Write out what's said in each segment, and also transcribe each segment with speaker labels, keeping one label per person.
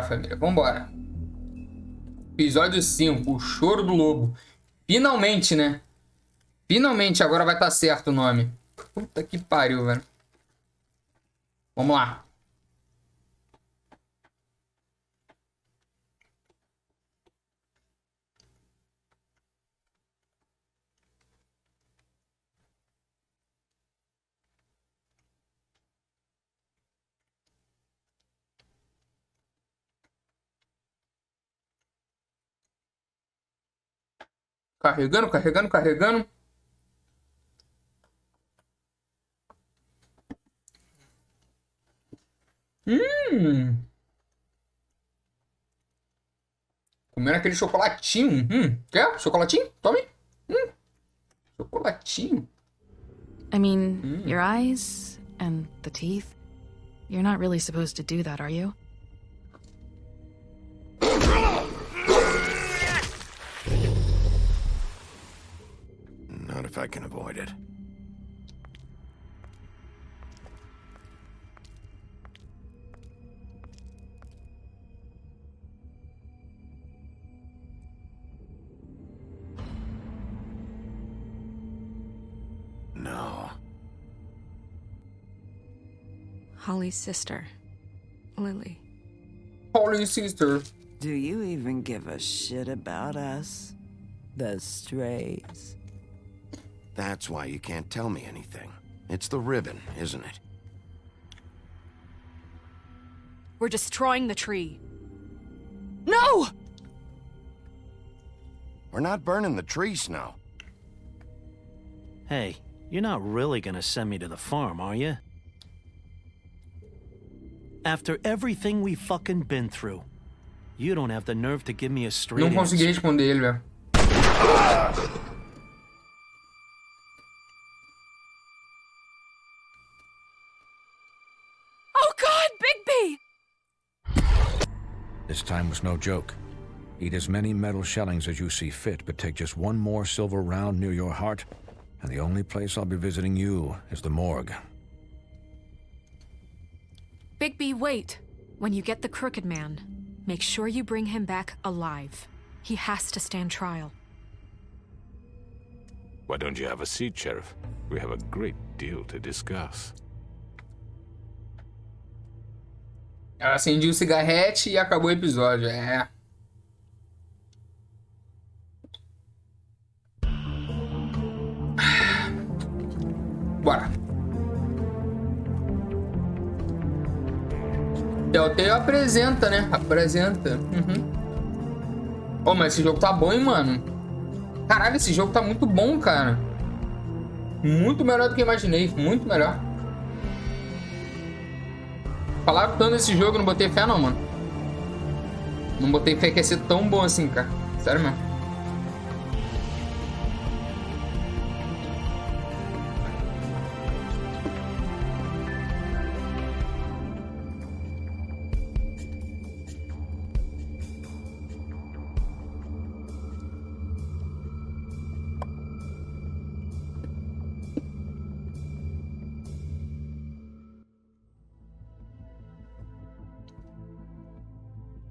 Speaker 1: Vambora, família, vambora. Episódio 5, o choro do lobo. Finalmente, né? Finalmente, agora vai estar certo o nome. Puta que pariu, velho. Vamos lá. Carregando, carregando, carregando. Comendo aquele chocolatinho. Quer? Chocolatinho? Tome. Chocolatinho.
Speaker 2: I mean, your eyes and the teeth. You're not really supposed to do that, are you?
Speaker 3: Not if I can avoid it. No.
Speaker 4: Holly's sister, Lily.
Speaker 1: Holly's sister.
Speaker 5: Do you even give a shit about us? The strays.
Speaker 3: That's why you can't tell me anything. It's the ribbon, isn't it?
Speaker 4: We're destroying the tree. No!
Speaker 3: We're not burning the tree, Snow.
Speaker 6: Hey, you're not really gonna send me to the farm, are you? After everything we fucking been through, you don't have the nerve to give me a straight
Speaker 1: Não consegui
Speaker 6: answer.
Speaker 1: responder ele, velho.
Speaker 4: Oh God, Bigby!
Speaker 7: This time was no joke. Eat as many metal shellings as you see fit, but take just one more silver round near your heart, and the only place I'll be visiting you is the morgue.
Speaker 4: Bigby, wait. When you get the Crooked Man, make sure you bring him back alive. He has to stand trial.
Speaker 8: Why don't you have a seat, Sheriff? We have a great deal to discuss.
Speaker 1: Ela acendia o cigarrete e acabou o episódio. Bora. Telltale apresenta, né? Apresenta. Oh, mas esse jogo tá bom, hein, mano? Caralho, esse jogo tá muito bom, cara. Muito melhor do que eu imaginei. Muito melhor. Falaram tanto desse jogo, não botei fé não, mano. Não botei fé que ia ser tão bom assim, cara. Sério mesmo.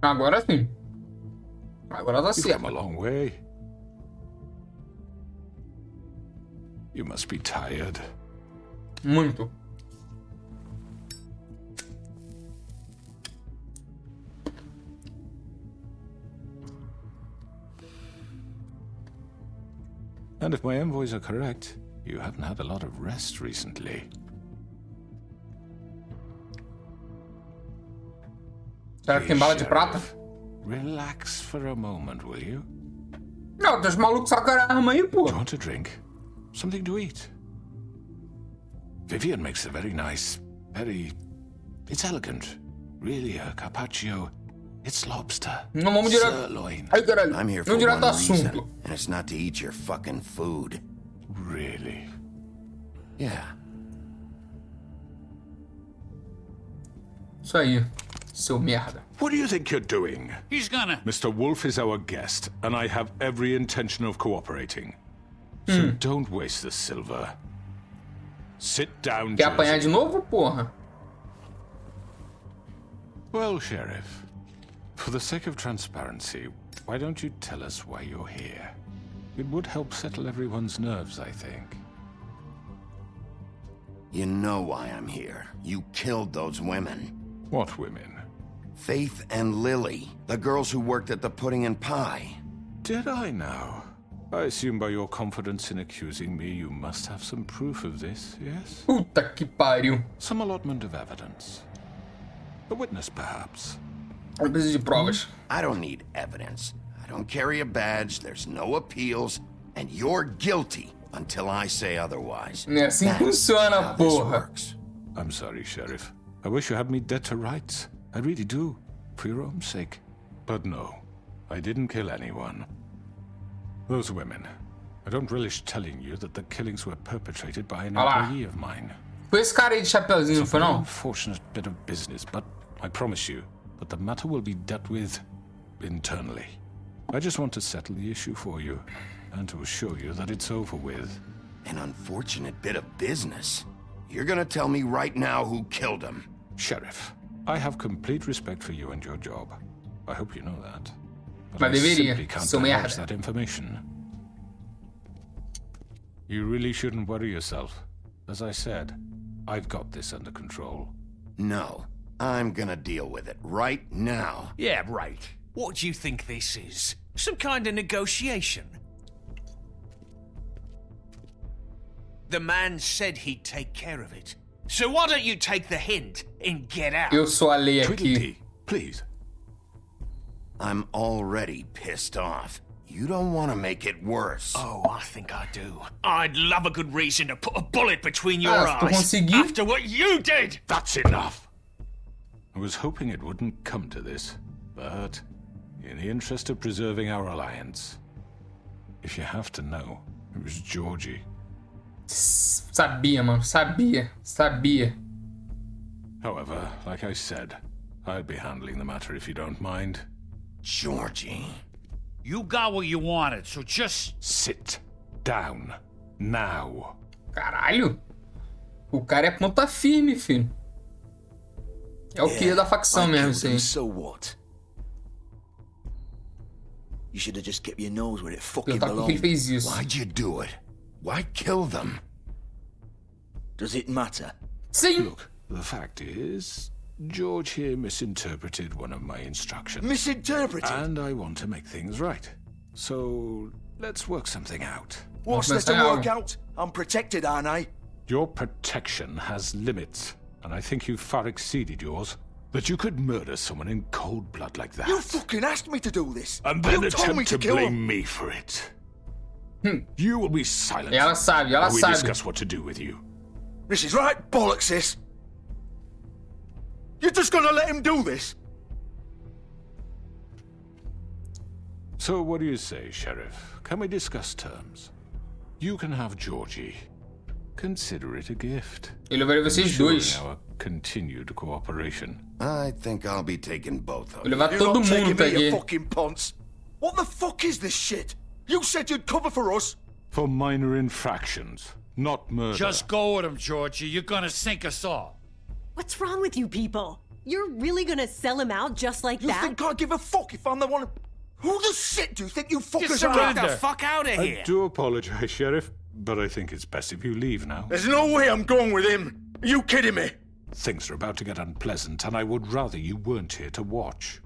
Speaker 1: Agora sim. Agora tá
Speaker 8: You've
Speaker 1: certo.
Speaker 8: come a long way. You must be tired.
Speaker 1: Muito.
Speaker 8: And if my envoys are correct, you haven't had a lot of rest recently.
Speaker 1: Será que tem bala de prata?
Speaker 8: Relax for a moment, will you?
Speaker 1: Não, tem os malucos sacaram a arma aí, pô.
Speaker 8: Do you want a drink? Something to eat? Vivian makes a very nice, it's elegant. Really a carpaccio. It's lobster.
Speaker 1: Não vamos direto.
Speaker 8: Sirloin.
Speaker 1: Ai, caralho.
Speaker 3: I'm here for
Speaker 1: Vamos direto
Speaker 3: one
Speaker 1: ao assunto.
Speaker 3: reason, and it's not to eat your fucking food.
Speaker 8: Really?
Speaker 3: Yeah.
Speaker 1: Isso aí, seu merda.
Speaker 8: What do you think you're doing?
Speaker 9: He's gonna...
Speaker 8: Mr. Wolf is our guest, and I have every intention of cooperating. So don't waste the silver. Sit down,
Speaker 1: Quer apanhar de
Speaker 8: Jersey.
Speaker 1: novo, porra?
Speaker 8: Well, Sheriff, what do you think? You're going to be a good boy.
Speaker 1: Well, Sheriff.
Speaker 8: Vivian makes a very nice, it's lobster. Really a carpaccio. It's lobster. For the sake of transparency, why don't you tell us why you're here? It would help settle everyone's nerves, I think.
Speaker 3: You know why I'm here. You killed those women.
Speaker 8: What women?
Speaker 3: Faith and Lily, the girls who worked at the Pudding and Pie.
Speaker 8: Did I now? I assume by your confidence in accusing me, you must have some proof of this, yes?
Speaker 1: Puta que pariu.
Speaker 8: Some allotment of evidence. A witness, perhaps.
Speaker 1: Eu preciso de provas.
Speaker 3: I don't need evidence. I don't carry a badge, there's no appeals, and you're guilty until I say otherwise.
Speaker 1: É assim que
Speaker 3: That's
Speaker 1: funciona,
Speaker 3: how this
Speaker 1: porra.
Speaker 3: works.
Speaker 8: I'm sorry, Sheriff. I wish you had me dead to rights. I really do. For your own sake. But no, I didn't kill anyone. Those women. I don't relish telling you that the killings were perpetrated by an
Speaker 1: Olá.
Speaker 8: employee of mine.
Speaker 1: Foi esse cara aí de chapeuzinho, não foi
Speaker 8: An
Speaker 1: não?
Speaker 8: unfortunate bit of business, but I promise you that the matter will be dealt with internally. I just want to settle the issue for you, and to assure you that it's over with.
Speaker 3: An unfortunate bit of business. You're gonna tell me right now who killed him.
Speaker 8: Sheriff, I have complete respect for you and your job. I hope you know that. But
Speaker 1: Mas
Speaker 8: I
Speaker 1: deveria,
Speaker 8: simply can't
Speaker 1: seu
Speaker 8: divulge
Speaker 1: merda.
Speaker 8: that information. You really shouldn't worry yourself. As I said, I've got this under control.
Speaker 3: No, I'm gonna deal with it right now.
Speaker 9: Yeah, right. What do you think this is? Some kind of negotiation? The man said he'd take care of it. So why don't you take the hint and get out?
Speaker 1: Eu sou a lei aqui.
Speaker 8: Tweedledee, please.
Speaker 3: I'm already pissed off. You don't want to make it worse.
Speaker 9: Oh, I think I do. I'd love a good reason to put a bullet between your
Speaker 1: Ah, se tu
Speaker 9: eyes
Speaker 1: conseguir.
Speaker 9: after what you did!
Speaker 8: That's enough! I was hoping it wouldn't come to this, but in the interest of preserving our alliance, if you have to know, it was Georgie.
Speaker 1: Sabia, mano. Sabia.
Speaker 8: However, like I said, I'll be handling the matter if you don't mind.
Speaker 3: Georgie.
Speaker 9: You got what you wanted, so just...
Speaker 8: Sit down. Now.
Speaker 1: Caralho. O cara é ponta firme, filho. É o que da facção mesmo, isso aí.
Speaker 10: So what? You should have just kept your nose where it fucking
Speaker 1: Perguntar por que ele
Speaker 10: belonged.
Speaker 1: fez isso.
Speaker 3: Why'd you do it? Why kill them?
Speaker 10: Does it matter?
Speaker 1: Sim.
Speaker 8: Look, the fact is, George here misinterpreted one of my instructions.
Speaker 10: Misinterpreted?
Speaker 8: And I want to make things right. So, let's work something out.
Speaker 10: What's
Speaker 1: Let's
Speaker 10: there to
Speaker 1: make
Speaker 10: work
Speaker 1: out.
Speaker 10: out? I'm protected, aren't I?
Speaker 8: Your protection has limits, and I think you've far exceeded yours. That you could murder someone in cold blood like that.
Speaker 10: You fucking asked me to do this.
Speaker 8: And then
Speaker 10: you told me
Speaker 8: attempt
Speaker 10: to
Speaker 8: to
Speaker 10: kill
Speaker 8: blame
Speaker 10: him.
Speaker 8: me for it. You will be silent.
Speaker 1: Ela sabe, ela
Speaker 8: while we
Speaker 1: sabe.
Speaker 8: discuss what to do with you.
Speaker 10: This is right bollocks, sis. You're just gonna let him do this?
Speaker 8: So what do you say, Sheriff? Can we discuss terms? You can have Georgie. Consider it a gift.
Speaker 1: Ele vai levar vocês dois.
Speaker 8: Ensuring our continued cooperation.
Speaker 3: I think I'll be taking both of
Speaker 1: Vou
Speaker 3: you.
Speaker 1: levar
Speaker 10: You're
Speaker 1: todo
Speaker 10: not taking
Speaker 1: mundo, tá
Speaker 10: me, you
Speaker 1: aqui.
Speaker 10: fucking ponce. What the fuck is this shit? You said you'd cover for us.
Speaker 8: For minor infractions, not murder.
Speaker 9: Just go with him, Georgie. You're gonna sink us all.
Speaker 11: What's wrong with you people? You're really gonna sell him out just like
Speaker 10: You
Speaker 11: that?
Speaker 10: think I give a fuck if I'm the one? Who the shit do you think you fuckers
Speaker 9: Just
Speaker 10: are?
Speaker 9: get the fuck out of here.
Speaker 8: I do apologize, Sheriff, but I think it's best if you leave now.
Speaker 10: There's no way I'm going with him. Are you kidding me?
Speaker 8: Things are about to get unpleasant, and I would rather you weren't here to watch.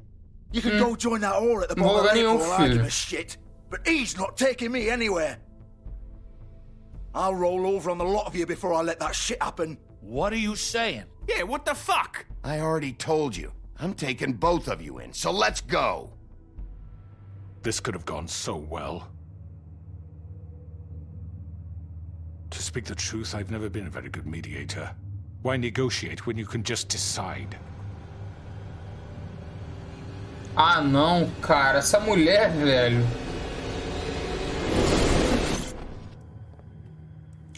Speaker 10: You can go join that whore at the
Speaker 1: Vou
Speaker 10: bottom of
Speaker 1: lugar
Speaker 10: the
Speaker 1: nenhum,
Speaker 10: for all I give
Speaker 1: filho.
Speaker 10: a shit. But he's not taking me anywhere. I'll roll over on the lot of you before I let that shit happen.
Speaker 9: What are you saying? Yeah, what the fuck?
Speaker 3: I already told you. I'm taking both of you in, so let's go.
Speaker 8: This could have gone so well. To speak the truth, I've never been a very good mediator. Why negotiate when you can just decide?
Speaker 1: Ah, não, cara. Essa mulher, velho.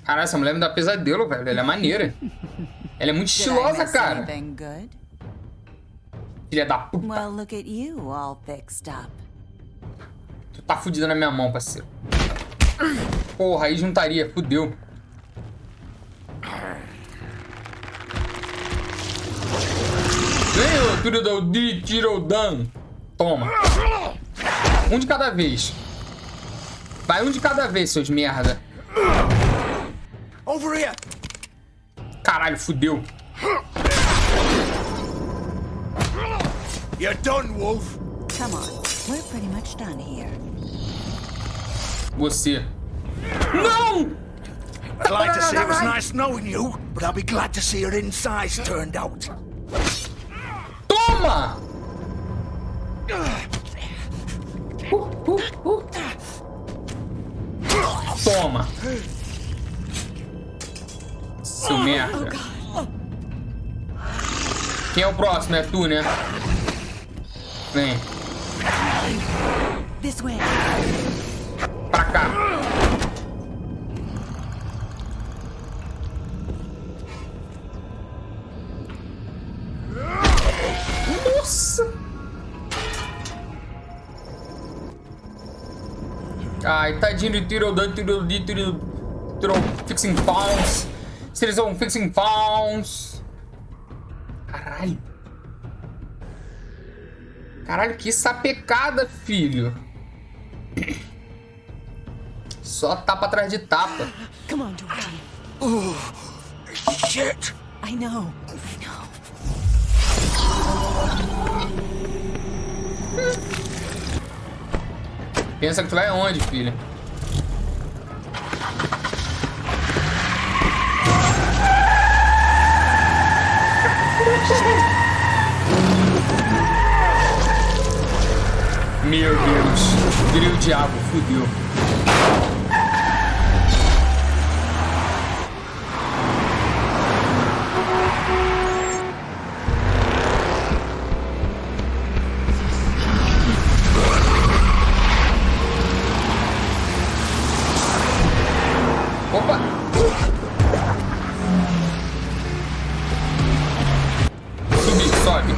Speaker 1: Caralho, essa mulher me dá pesadelo, velho. Ela é maneira. Ela é muito estilosa, cara.
Speaker 5: Anything good?
Speaker 1: Filha da puta.
Speaker 5: Well, look at you, all fixed up.
Speaker 1: Tu tá fudida na minha mão, parceiro. Porra, aí juntaria. Fudeu. Ganhou tudo do Direto. Toma. Um de cada vez. Vai um de cada vez, seus merda.
Speaker 10: Over here.
Speaker 1: Caralho, fudeu.
Speaker 10: You're done, Wolf.
Speaker 5: Come on, we're pretty much done here.
Speaker 1: Você. Não!
Speaker 10: I'd like to say it was nice knowing you, but I'll be glad to see your insides turned out.
Speaker 1: Toma! Toma. Seu merda. Quem é o próximo? É tu, né? Vem.
Speaker 5: This way.
Speaker 1: Pra cá. Nossa. Ai, tadinho de tiro fixing pounds. Eles são fixing pounds. Caralho. Caralho, que sapecada, filho. Só tapa atrás de tapa.
Speaker 5: Come on, Dwayne.
Speaker 10: Oh, shit.
Speaker 5: I know.
Speaker 1: Pensa que tu vai aonde, filho? Meu Deus. Virei o diabo, fudeu. Opa! Subir, sobe.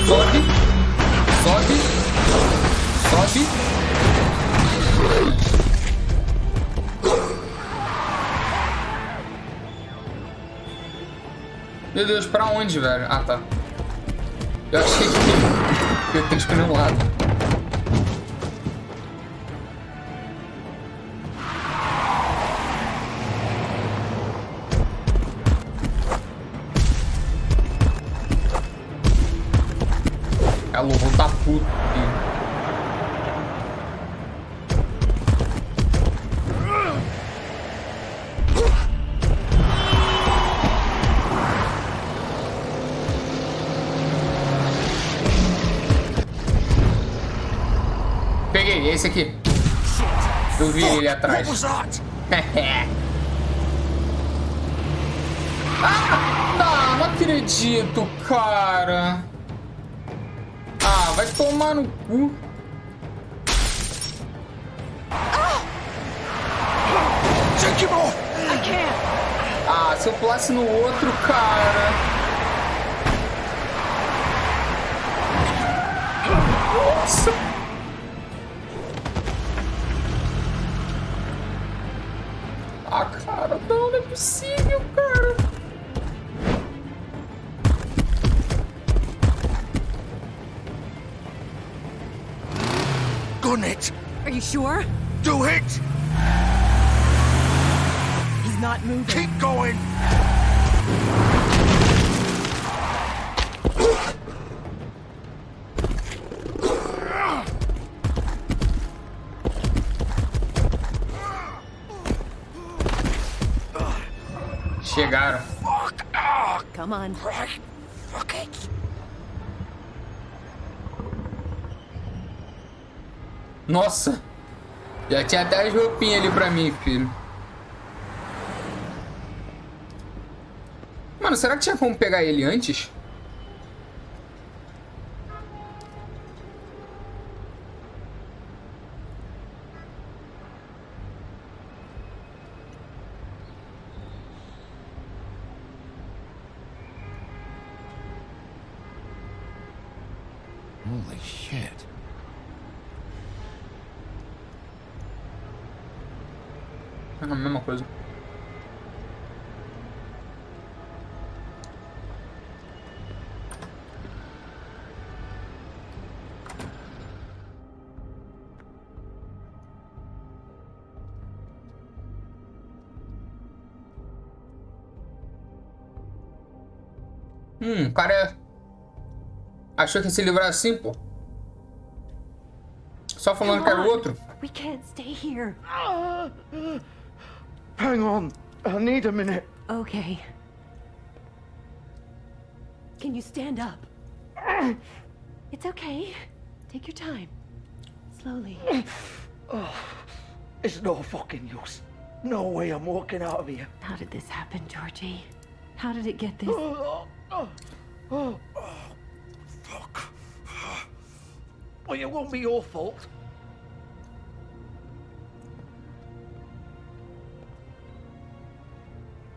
Speaker 1: Sobe. Sobe. Sobe. Meu Deus, pra onde, velho? Ah, tá. Eu achei que eu tenho que escolher um lado. Alô, vou tá puto, filho. Peguei, é esse aqui. Eu vi ele atrás. Ah, não acredito, cara. Ah, vai tomar no cu. Ah, se eu pulasse no outro, cara. Nossa. Ah, cara, não é possível, cara.
Speaker 10: Gun it.
Speaker 11: Are you sure?
Speaker 10: Do it.
Speaker 11: He's not moving.
Speaker 10: Keep going.
Speaker 1: Chegaram.
Speaker 11: Come on.
Speaker 10: Fuck it.
Speaker 1: Nossa. Já tinha até as roupinhas ali pra mim, filho. Mano, será que tinha como pegar ele antes?
Speaker 3: Holy shit.
Speaker 1: É a mesma coisa. O cara achou que ia se livrar assim, pô. Só falando que era o outro.
Speaker 11: We can't stay here.
Speaker 10: Hang on. I need a minute.
Speaker 11: Okay. Can you stand up? It's okay. Take your time. Slowly.
Speaker 10: It's no fucking use. No way I'm walking out of here.
Speaker 11: How did this happen, Georgie? How did it get this?
Speaker 10: Fuck. Well, it won't be your fault.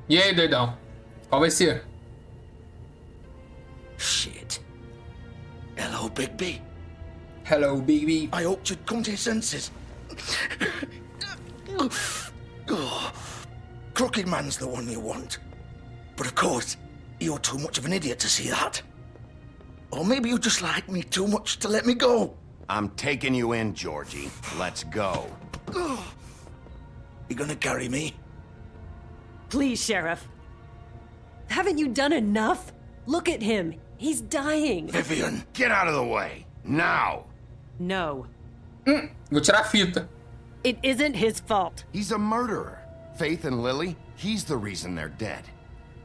Speaker 1: E aí, doidão? Qual vai ser?
Speaker 10: Shit. Hello, Bigby.
Speaker 1: Hello, baby.
Speaker 10: I hoped you'd come to your senses. Crooked Man's the one you want. But of course, you're too much of an idiot to see that. Or maybe you just like me too much to let me go.
Speaker 3: I'm taking you in, Georgie. Let's go.
Speaker 10: You gonna carry me?
Speaker 11: Please, Sheriff. Haven't you done enough? Look at him. He's dying.
Speaker 3: Vivian, get out of the way. Now.
Speaker 11: No.
Speaker 1: Vou tirar a fita.
Speaker 11: It isn't his fault.
Speaker 3: He's a murderer. Faith and Lily, he's the reason they're dead.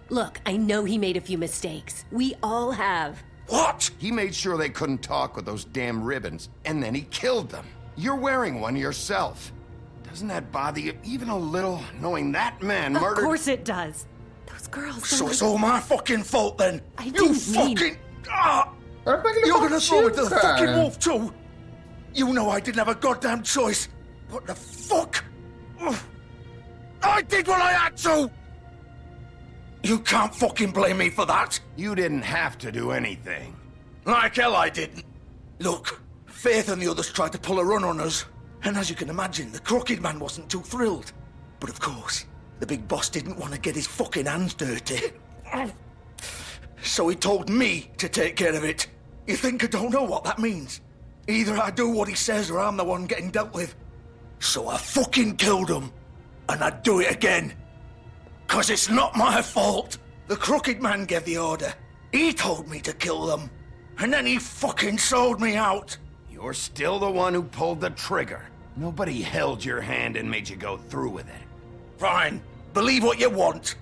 Speaker 11: Look, I know he made a few mistakes. We all have.
Speaker 3: What? He made sure they couldn't talk with those damn ribbons, and then he killed them. You're wearing one yourself. Doesn't that bother you even a little, knowing that man murdered...
Speaker 11: Of course it does. Those girls...
Speaker 10: So it's all my fucking fault then?
Speaker 11: I
Speaker 10: You
Speaker 11: didn't mean-
Speaker 10: fucking... You're gonna throw me to the fucking wolf too? You know I didn't have a goddamn choice. What the fuck? I did what I had to! You can't fucking blame me for that.
Speaker 3: You didn't have to do anything.
Speaker 10: Like hell I didn't. Look, Faith and the others tried to pull a run on us. And as you can imagine, the Crooked Man wasn't too thrilled. But of course, the big boss didn't want to get his fucking hands dirty. So he told me to take care of it. You think I don't know what that means? Either I do what he says or I'm the one getting dealt with. So I fucking killed him. And I'd do it again. 'Cause it's not my fault. The Crooked Man gave the order. He told me to kill them. And then he fucking sold me out.
Speaker 3: You're still the one who pulled the trigger. Nobody held your hand and made you go through with it.
Speaker 10: Fine. Believe what you want.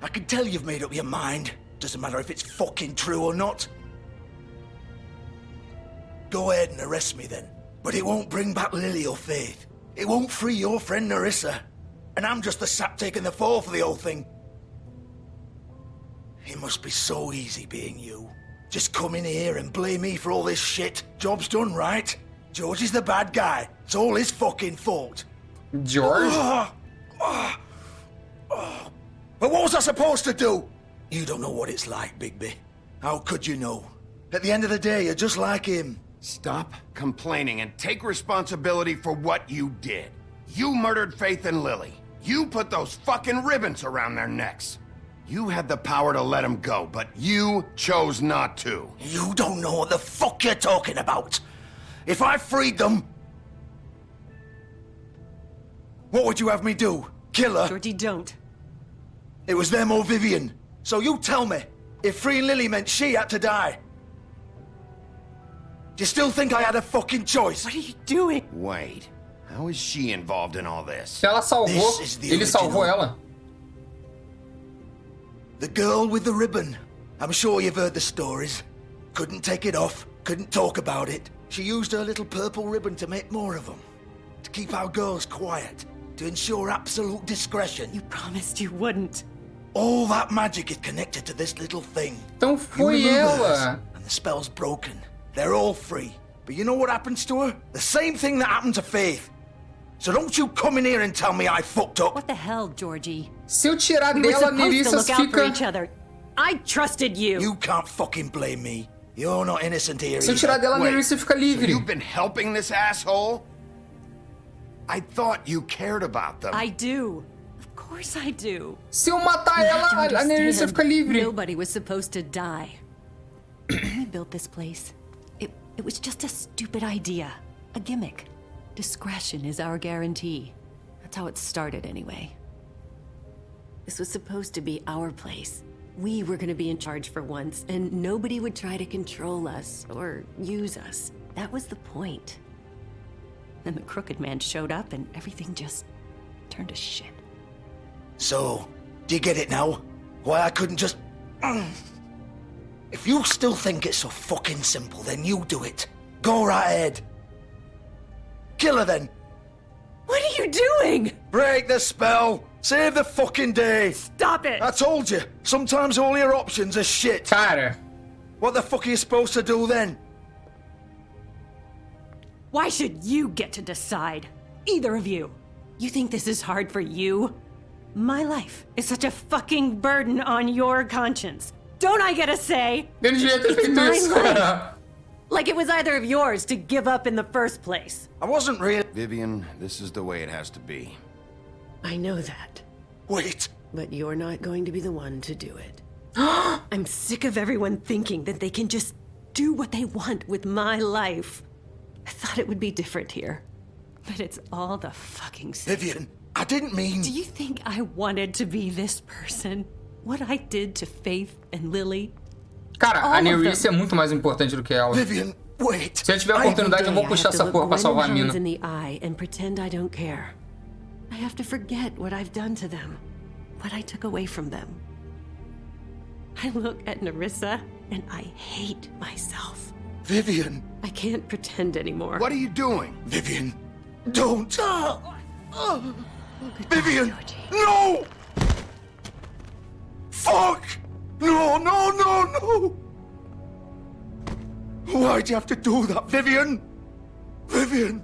Speaker 10: I can tell you've made up your mind. Doesn't matter if it's fucking true or not. Go ahead and arrest me then. But it won't bring back Lily or Faith. It won't free your friend Nerissa. And I'm just the sap taking the fall for the whole thing. It must be so easy being you. Just come in here and blame me for all this shit. Job's done, right? George is the bad guy. It's all his fucking fault.
Speaker 1: George?
Speaker 10: But what was I supposed to do? You don't know what it's like, Bigby. How could you know? At the end of the day, you're just like him.
Speaker 3: Stop complaining and take responsibility for what you did. You murdered Faith and Lily. You put those fucking ribbons around their necks. You had the power to let them go, but you chose not to.
Speaker 10: You don't know what the fuck you're talking about. If I freed them... What would you have me do? Kill her?
Speaker 11: Georgie, don't.
Speaker 10: It was them or Vivian. So you tell me, if freeing Lily meant she had to die. Do you still think I had a fucking choice?
Speaker 11: What are you doing?
Speaker 3: Wait, how is she involved in all this?
Speaker 1: Se ela salvou,
Speaker 10: This is the
Speaker 1: ele salvou
Speaker 10: original.
Speaker 1: ela.
Speaker 10: The girl with the ribbon. I'm sure you've heard the stories. Couldn't take it off, couldn't talk about it. She used her little purple ribbon to make more of them. To keep our girls quiet. To ensure absolute discretion.
Speaker 11: You promised you wouldn't.
Speaker 10: All that magic is connected to this little thing.
Speaker 1: Então
Speaker 10: You
Speaker 1: foi
Speaker 10: remove hers,
Speaker 1: ela.
Speaker 10: and the spell's broken. They're all free. But you know what happens to her? The same thing that happened to Faith. So don't you come in here and tell me I fucked up.
Speaker 11: What the hell, Georgie?
Speaker 1: Se eu tirar
Speaker 11: We were
Speaker 1: dela, a
Speaker 11: supposed to
Speaker 1: Nerissa
Speaker 11: look out for each
Speaker 1: fica...
Speaker 11: other. I trusted you.
Speaker 10: You can't fucking blame me. You're not innocent here
Speaker 1: Se eu tirar
Speaker 10: either.
Speaker 1: dela, a
Speaker 3: Wait,
Speaker 1: Nerissa fica
Speaker 3: So
Speaker 1: livre.
Speaker 3: you've been helping this asshole? I thought you cared about them.
Speaker 11: I do. Of course I do.
Speaker 1: Se eu matar ela, a Nerissa fica livre.
Speaker 11: Nobody was supposed to die. When we built this place, it was just a stupid idea. A gimmick. Discretion is our guarantee. That's how it started anyway. This was supposed to be our place. we were gonna be in charge for once, and nobody would try to control us or use us. That was the point. Then the crooked man showed up and everything just turned to shit.
Speaker 10: So, do you get it now? Why I couldn't just... If you still think it's so fucking simple, then you do it. Go right ahead. Kill her then.
Speaker 11: What are you doing?
Speaker 10: Break the spell. Save the fucking day.
Speaker 11: Stop it.
Speaker 10: I told you. Sometimes all your options are shit.
Speaker 1: Cara.
Speaker 10: What the fuck are you supposed to do then?
Speaker 11: Why should you get to decide? Either of you. You think this is hard for you? My life is such a fucking burden on your conscience. Don't I get a say? It's my life. Like it was either of yours to give up in the first place.
Speaker 10: I wasn't really...
Speaker 3: Vivian, this is the way it has to be.
Speaker 12: I know that.
Speaker 10: Wait.
Speaker 12: But you're not going to be the one to do it. I'm sick of everyone thinking that they can just do what they want with my life. I thought it would be different here. But it's all the fucking same.
Speaker 10: Vivian, I didn't mean...
Speaker 11: Do you think I wanted to be this person? What I did to Faith and Lily?
Speaker 1: Cara, a Nerissa é muito mais importante do que ela.
Speaker 10: Vivian, wait.
Speaker 1: Se eu tiver a oportunidade, eu vou puxar essa porra pra salvar a mina.
Speaker 12: In the eye and pretend I don't care. I have to forget what I've done to them, what I took away from them. I look at Nerissa and I hate myself.
Speaker 10: Vivian.
Speaker 12: I can't pretend anymore.
Speaker 3: What are you doing?
Speaker 10: Vivian, don't. Vivian, no! Fuck! No, no, no, no! Why'd you have to do that, Vivian? Vivian!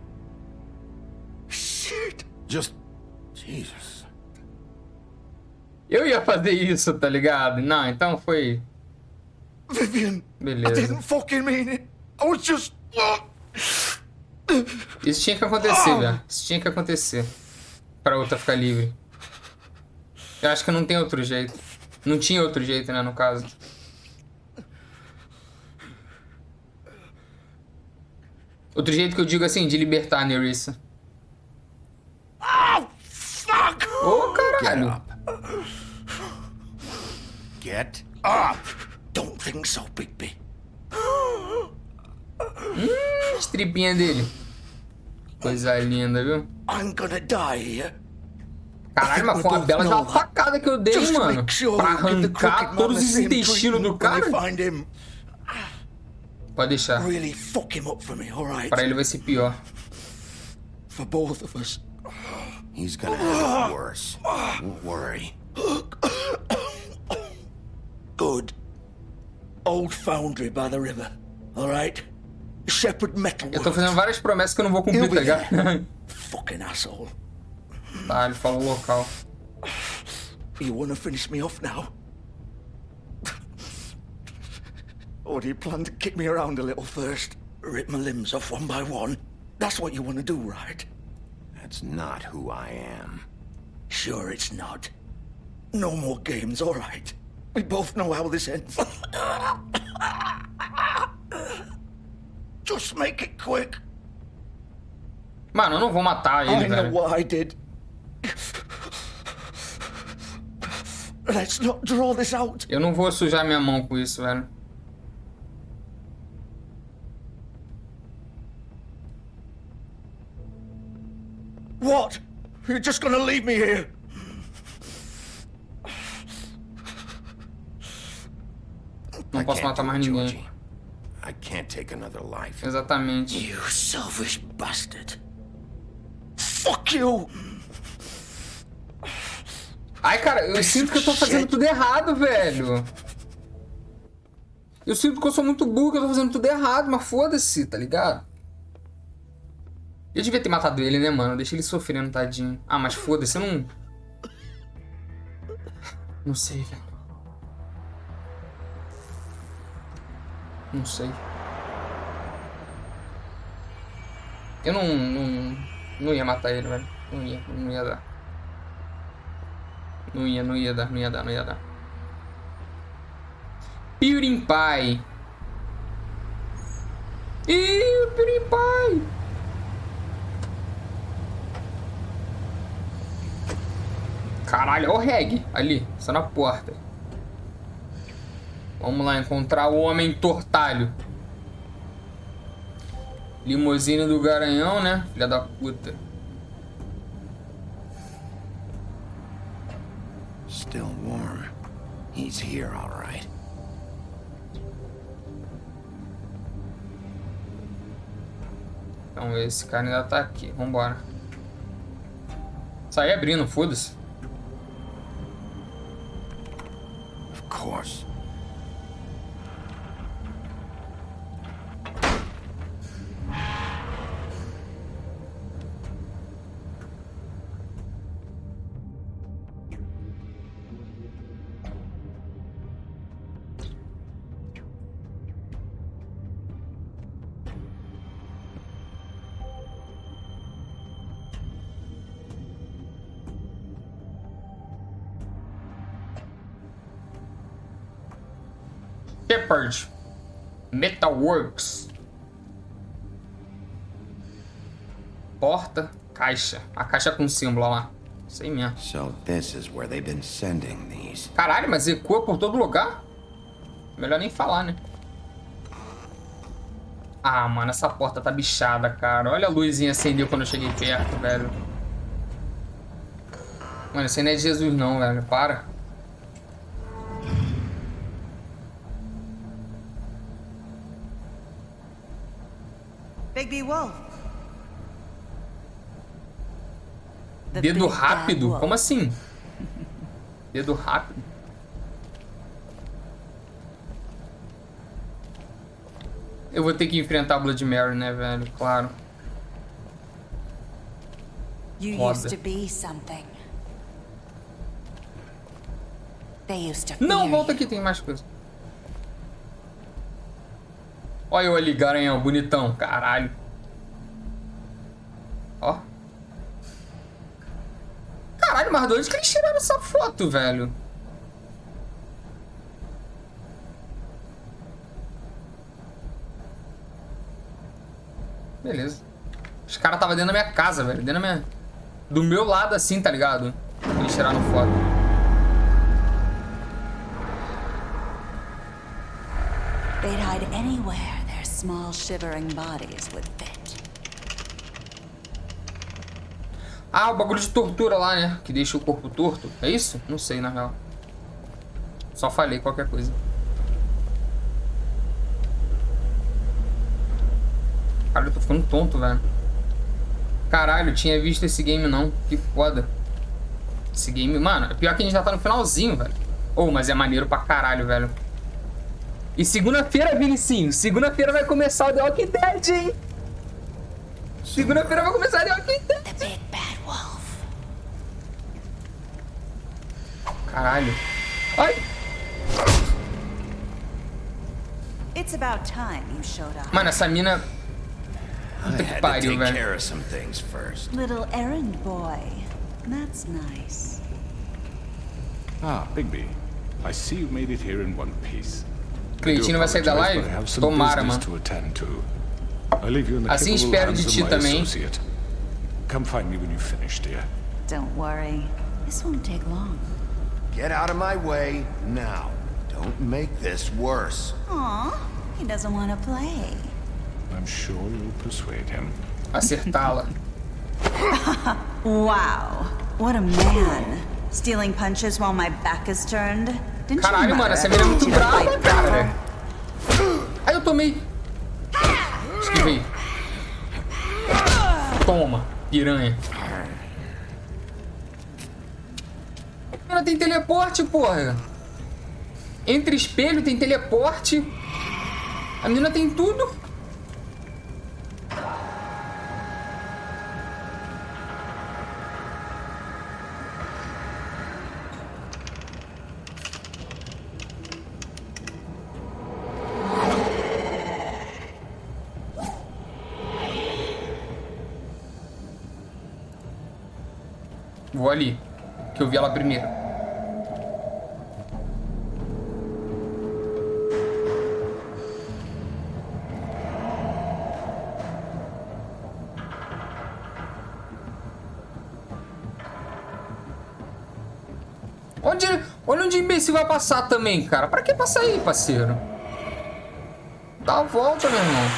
Speaker 10: Shit!
Speaker 3: Just... Jesus.
Speaker 1: Eu ia fazer isso, tá ligado? Não, então foi...
Speaker 10: Vivian,
Speaker 1: beleza.
Speaker 10: I didn't fucking mean it. I was just...
Speaker 1: Isso tinha que acontecer, velho. Isso tinha que acontecer. Pra outra ficar livre. Eu acho que não tem outro jeito. Não tinha outro jeito, né, no caso. Outro jeito que eu digo assim, de libertar a Nerissa.
Speaker 10: Oh, fuck!
Speaker 1: Ô, caralho.
Speaker 3: Get up!
Speaker 10: Don't think so, Bigby.
Speaker 1: Estripinha dele. Coisa linda, viu?
Speaker 10: I'm gonna die here.
Speaker 1: Caralho, mas foi uma bela de uma facada que eu dei, mano. Pra arrancar todos os intestinos do cara. Pode deixar. Pra ele vai ser pior.
Speaker 10: For both of us.
Speaker 3: He's gonna have it worse. Don't worry.
Speaker 10: Good. Old foundry by the river. All right. Shepherd Metal.
Speaker 1: Eu tô fazendo várias promessas que eu não vou cumprir, tá ligado?
Speaker 10: Fucking asshole.
Speaker 1: Tá, ele falou o local.
Speaker 10: You wanna finish me off now? Or do you plan to kick me around a little first? Rip my limbs off one by one? That's what you wanna do, right?
Speaker 3: That's not who I am.
Speaker 10: Sure it's not. No more games, all right. We both know how this ends. Just make it quick.
Speaker 1: Mano, eu não vou matar ele, velho.
Speaker 10: I know what I did. Let's not draw this out.
Speaker 1: Eu não vou sujar minha mão com isso, velho.
Speaker 10: What? You're just gonna leave me here?
Speaker 1: Não posso matar mais ninguém.
Speaker 3: I can't take another life.
Speaker 1: Exatamente.
Speaker 10: You selfish bastard. Fuck you.
Speaker 1: Ai, cara, eu sinto que eu tô fazendo tudo errado, velho. Eu sinto que eu sou muito burro, que eu tô fazendo tudo errado, mas foda-se, tá ligado? Eu devia ter matado ele, né, mano? Deixa ele sofrendo, tadinho. Ah, mas foda-se, eu não... Não sei, velho. Não sei. Eu não ia matar ele, velho. Não ia dar. Não ia dar. PewDiePie. Ih, o PewDiePie. Caralho, olha o reg ali, só na porta. Vamos lá encontrar o Homem Tortalho. Limusine do Garanhão, né? Filha da puta.
Speaker 3: Still warm. He's here, all right.
Speaker 1: Então esse cara ainda tá aqui. Vambora. Saí abrindo, foda-se.
Speaker 3: Of course.
Speaker 1: Shepard. Metalworks. Porta. Caixa. A caixa com símbolo lá. Isso aí mesmo.
Speaker 3: So this is where they've been sending these.
Speaker 1: Caralho, mas ecoa por todo lugar? Melhor nem falar, né? Ah, mano, essa porta tá bichada, cara. Olha a luzinha acendeu quando eu cheguei perto, velho. Mano, isso aí não é de Jesus não, velho. Para.
Speaker 5: Bigby Wolf.
Speaker 1: Dedo rápido? Como assim? Dedo rápido? Eu vou ter que enfrentar a Blood Mary, né, velho? Claro.
Speaker 13: You used to be something. They used to fear
Speaker 1: Não, volta aqui, tem mais coisa. Olha eu ali, garanhão, bonitão, caralho. Ó. Caralho, mas de onde que eles tiraram essa foto, velho? Beleza. Os caras estavam dentro da minha casa, velho. Dentro da minha... Do meu lado assim, tá ligado? Eles tiraram foto.
Speaker 13: They'd hide anywhere their small shivering bodies would fit.
Speaker 1: Ah, o bagulho de tortura lá, né? Que deixa o corpo torto. É isso? Não sei, na real. Só falei qualquer coisa. Caralho, eu tô ficando tonto, velho. Caralho, eu tinha visto esse game não. Que foda. Esse game, mano, é pior que a gente já tá no finalzinho, velho. Oh, mas é maneiro pra caralho, velho. E segunda-feira, Vinicinho, segunda-feira vai começar o The Walking Dead, hein? Segunda-feira vai começar o The Walking Dead.
Speaker 13: The big bad wolf.
Speaker 1: Caralho. Ai.
Speaker 13: It's about time you showed up.
Speaker 1: Mano, essa mina... Puta que pariu, velho.
Speaker 13: Little errand boy. That's nice.
Speaker 8: Ah, Bigby. I see you made it here in one piece.
Speaker 1: Cleitinho vai sair da live? Tomara, mano. Assim espero de ti também.
Speaker 8: Come find me when you finish, dear.
Speaker 13: Don't worry. This won't take long.
Speaker 3: Get out of my way now. Don't make this worse.
Speaker 13: Aw, he doesn't want to play.
Speaker 8: I'm sure you'll persuade him.
Speaker 1: Acertá-la.
Speaker 13: Wow, what a man. Stealing punches while my back is turned. Didn't
Speaker 1: Caralho, mano, essa mina é muito brava, cara. Aí eu tomei. Esquivei. Toma, piranha. Ela tem teleporte, porra. Entre espelho tem teleporte. A menina tem tudo. Vou ali, que eu vi ela primeiro. Olha onde o imbecil vai passar também, cara. Pra que passar aí, parceiro? Dá a volta, meu irmão.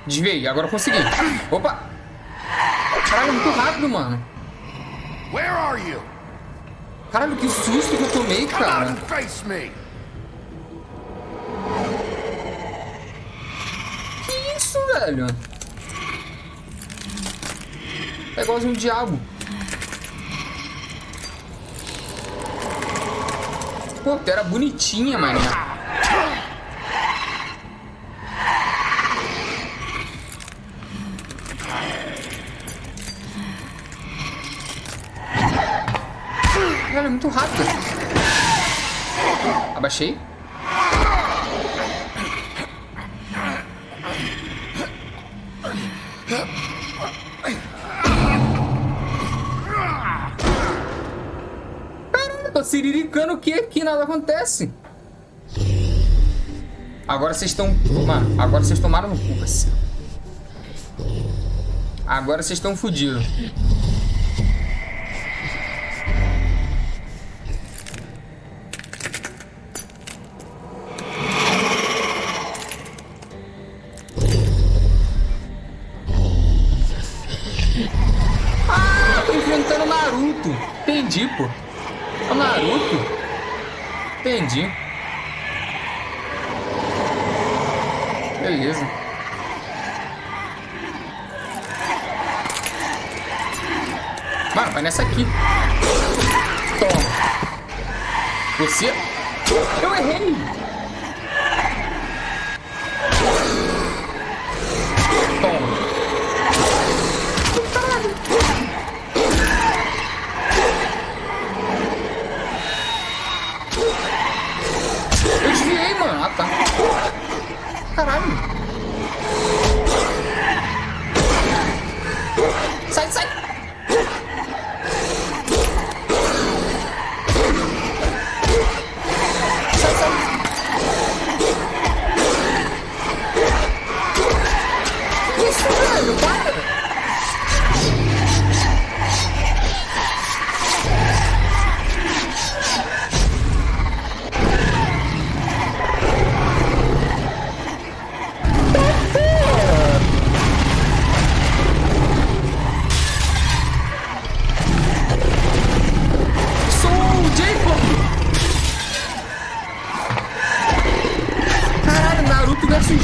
Speaker 1: Desviei, agora eu consegui. Opa! Caralho, muito rápido, mano.
Speaker 3: Where are you?
Speaker 1: Caralho, que susto que eu tomei, cara.
Speaker 3: Face me.
Speaker 1: Que isso, velho? É igualzinho um diabo. Pô, tu era bonitinha, mané. Ela é muito rápida. Abaixei. Caralho, tô siriricando o que aqui? Nada acontece. Agora vocês estão... Mano, agora vocês tomaram no cu, parceiro. Agora vocês estão fodidos. Enfrentando o Naruto. Entendi, pô. O Naruto. Entendi. Beleza. Mano, vai nessa aqui. Toma. Você... Eu errei. Toma. Eu desviei, mano. Ah, tá. Caralho. Sai, sai. Sai, sai. Isso, velho. Para.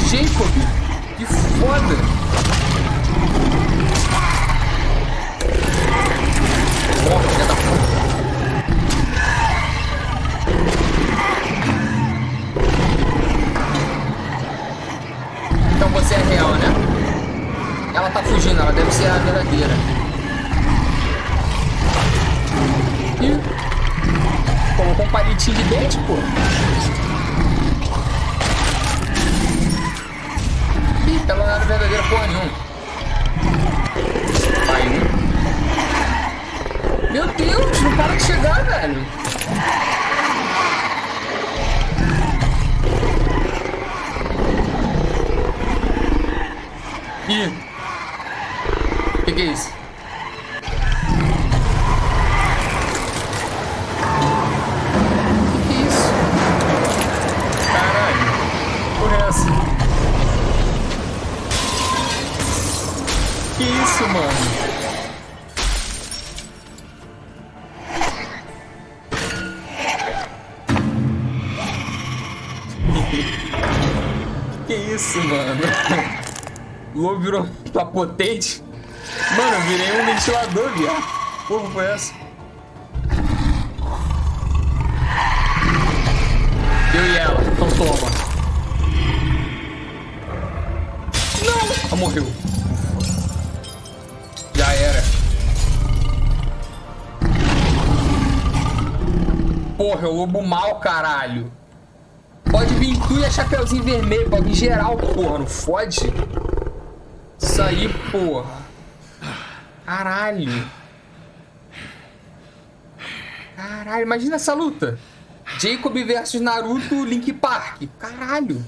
Speaker 1: Jacob, que foda! Morre, filha da puta! Então você é real, né? Ela tá fugindo, ela deve ser a verdadeira. Ih! Colocou um palitinho de dente, pô! Ela não era verdadeira porra nenhuma. Vai um. Meu Deus, não para de chegar, velho. Ih. Que é isso? Que é isso? Caralho. Porra é essa? Que isso, mano? Que isso, mano? O lobo virou tá potente. Mano, eu virei um ventilador, viado. Porra, foi essa? Eu e ela. Então toma. Não! Ela morreu. Já era. porra, é o lobo mau, caralho. Pode vir tu e a Chapeuzinho Vermelho, pode vir geral, porra, não fode? Isso aí, porra. Caralho. Caralho, imagina essa luta. Jacob versus Naruto, Link Park. Caralho.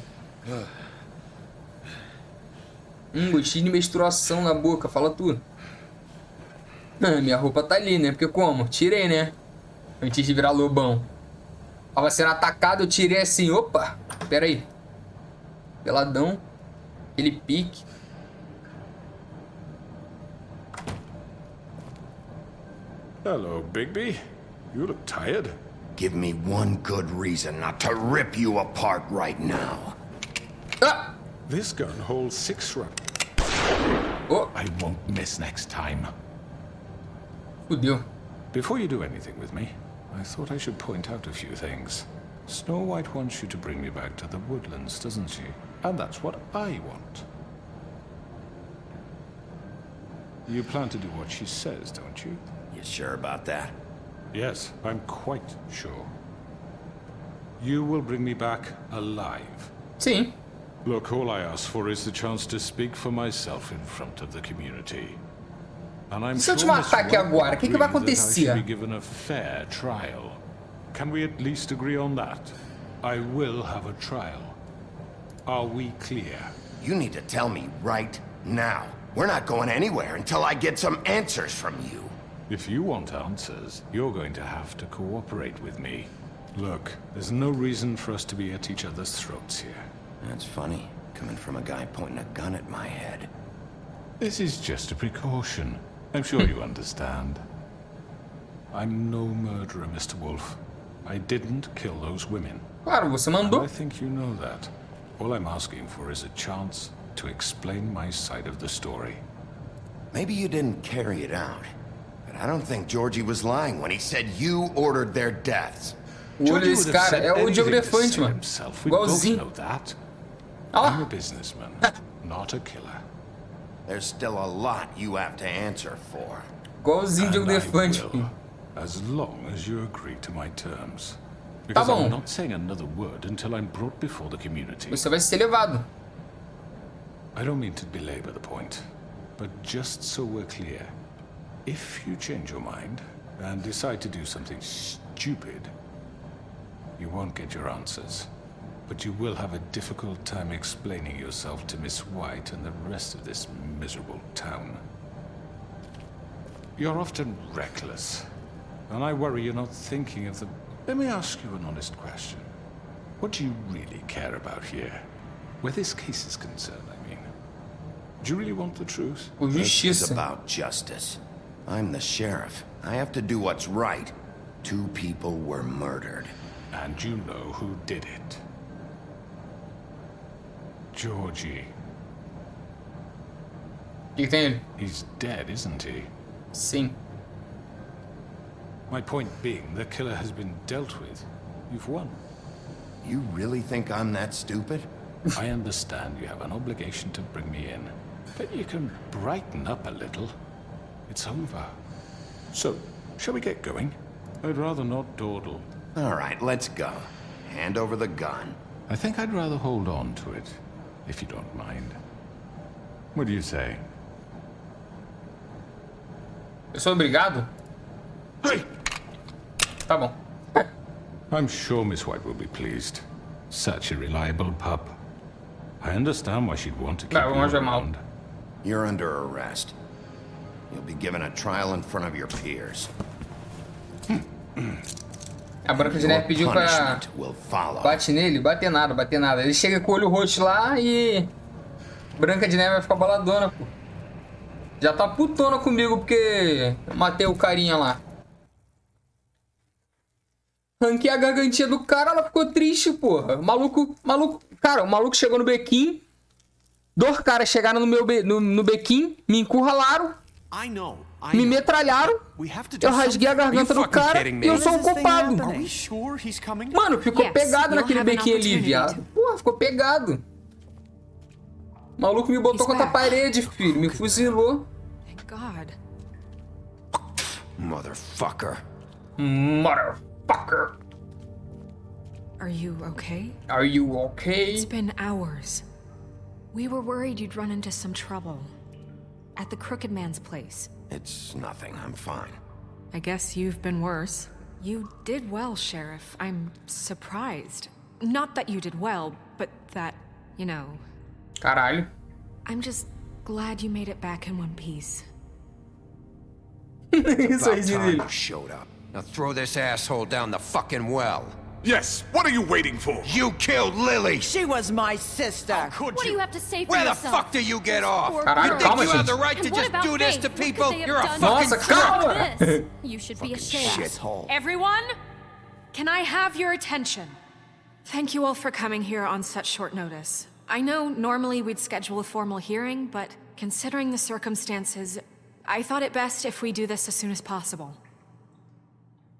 Speaker 1: Gostinho de menstruação na boca, fala tu. Minha roupa tá ali, né? Porque como? Tirei, né? Antes de virar lobão. Tava sendo atacado, eu tirei assim. Opa, pera aí. Peladão. Aquele pique.
Speaker 8: Hello, Bigby. You look tired.
Speaker 3: Give me one good reason not to rip you apart right now.
Speaker 1: Ah!
Speaker 8: This gun holds 6 rounds.
Speaker 1: Oh.
Speaker 8: I won't miss next time.
Speaker 1: Fudeu.
Speaker 8: Before you do anything with me, I thought I should point out a few things. Snow White wants you to bring me back to the woodlands, doesn't she? And that's what I want. You plan to do what she says, don't you?
Speaker 3: You sure about that?
Speaker 8: Yes, I'm quite sure. You will bring me back alive.
Speaker 1: Sim.
Speaker 8: Look, all I ask for is the chance to speak for myself in front of the community. And I'm
Speaker 1: Se eu te
Speaker 8: sure
Speaker 1: matar aqui agora, o que vai acontecer?
Speaker 8: that I should be given a fair trial. Can we at least agree on that? I will have a trial. Are we clear?
Speaker 3: You need to tell me right now. We're not going anywhere until I get some answers from you.
Speaker 8: If you want answers, you're going to have to cooperate with me. Look, there's no reason for us to be at each other's throats here.
Speaker 3: That's funny, coming from a guy pointing a gun at my head.
Speaker 8: This is just a precaution. I'm sure you understand. I'm no murderer, Mr. Wolf. I didn't kill those women.
Speaker 1: Claro, você mandou.
Speaker 8: And I think you know that. All I'm asking for is a chance to explain my side of the story.
Speaker 3: Maybe you didn't carry it out, but I don't think Georgie was lying when he said you ordered their deaths.
Speaker 1: O olho desse cara é o Diogo Defante, mano. Igualzinho.
Speaker 8: I'm a businessman, not a killer.
Speaker 3: There's still a lot you have to answer for.
Speaker 1: Igualzinho Diogo Defante.
Speaker 8: As long as you agree to my terms. Because I'm not saying another word until I'm brought before the community.
Speaker 1: Você vai ser levado.
Speaker 8: I don't mean to belabor the point, but just so we're clear, if you change your mind and decide to do something stupid, you won't get your answers. But you will have a difficult time explaining yourself to Miss White and the rest of this miserable town. You're often reckless, and I worry you're not thinking of the... Let me ask you an honest question. What do you really care about here? Where this case is concerned, I mean. Do you really want the truth?
Speaker 3: This is about justice. I'm the sheriff. I have to do what's right. 2 people were murdered.
Speaker 8: And you know who did it. Georgie.
Speaker 1: O que tem ele?
Speaker 8: He's dead, isn't he?
Speaker 1: Sim.
Speaker 8: My point being, the killer has been dealt with. You've won.
Speaker 3: You really think I'm that stupid?
Speaker 8: I understand you have an obligation to bring me in, but you can brighten up a little. It's over. So, shall we get going? I'd rather not dawdle.
Speaker 3: All right, let's go. Hand over the gun.
Speaker 8: I think I'd rather hold on to it, if you don't mind. What do you say?
Speaker 1: Eu sou obrigado?
Speaker 8: Hey!
Speaker 1: Tá bom.
Speaker 8: I'm sure Miss White will be pleased. Such a reliable pup. I understand why she'd want to keep you around.
Speaker 3: You're under arrest. You'll be given a trial in front of your peers.
Speaker 1: A Branca de Neve pediu pra... Bate nele, bater nada. Ele chega com o olho roxo lá e... Branca de Neve vai ficar boladona, pô. Já tá putona comigo porque eu matei o carinha lá. Ranquei a gargantinha do cara, ela ficou triste, porra. O maluco... Cara, o maluco chegou no bequim. 2 caras chegaram no bequim, me encurralaram. Me metralharam. Eu rasguei a garganta do cara e eu sou o culpado. Mano, ficou pegado naquele bequinho ali, viado. Porra, ficou pegado. O maluco me botou contra a parede, filho. Me fuzilou.
Speaker 3: Motherfucker.
Speaker 4: Are you okay?
Speaker 1: Are you okay?
Speaker 4: It's been hours. We were worried you'd run into some trouble. At the Crooked Man's place.
Speaker 3: It's nothing. I'm fine.
Speaker 4: I guess you've been worse. You did well, Sheriff. I'm surprised. Not that you did well, but that, you know...
Speaker 1: Caralho.
Speaker 4: I'm just glad you made it back in one piece.
Speaker 9: About time you showed up. Now throw this asshole down the fucking well.
Speaker 14: Yes, what are you waiting for?
Speaker 9: You killed Lily!
Speaker 5: She was my sister.
Speaker 9: How could
Speaker 15: What do you have to say for
Speaker 9: Where
Speaker 15: yourself?
Speaker 9: the fuck do you get off?
Speaker 1: Caralho,
Speaker 9: You think
Speaker 1: calma,
Speaker 9: you have
Speaker 1: gente.
Speaker 9: the right to
Speaker 15: And what
Speaker 9: just
Speaker 15: about
Speaker 9: do this
Speaker 15: Faith?
Speaker 9: to
Speaker 15: What could
Speaker 9: people?
Speaker 15: they have
Speaker 9: You're a
Speaker 15: done
Speaker 9: fucking
Speaker 1: Nossa,
Speaker 9: crook!
Speaker 1: calma!
Speaker 15: This? You should be ashamed.
Speaker 3: Shithole.
Speaker 4: Everyone, can I have your attention? Thank you all for coming here on such short notice. I know normally we'd schedule a formal hearing, but considering the circumstances, I thought it best if we do this as soon as possible.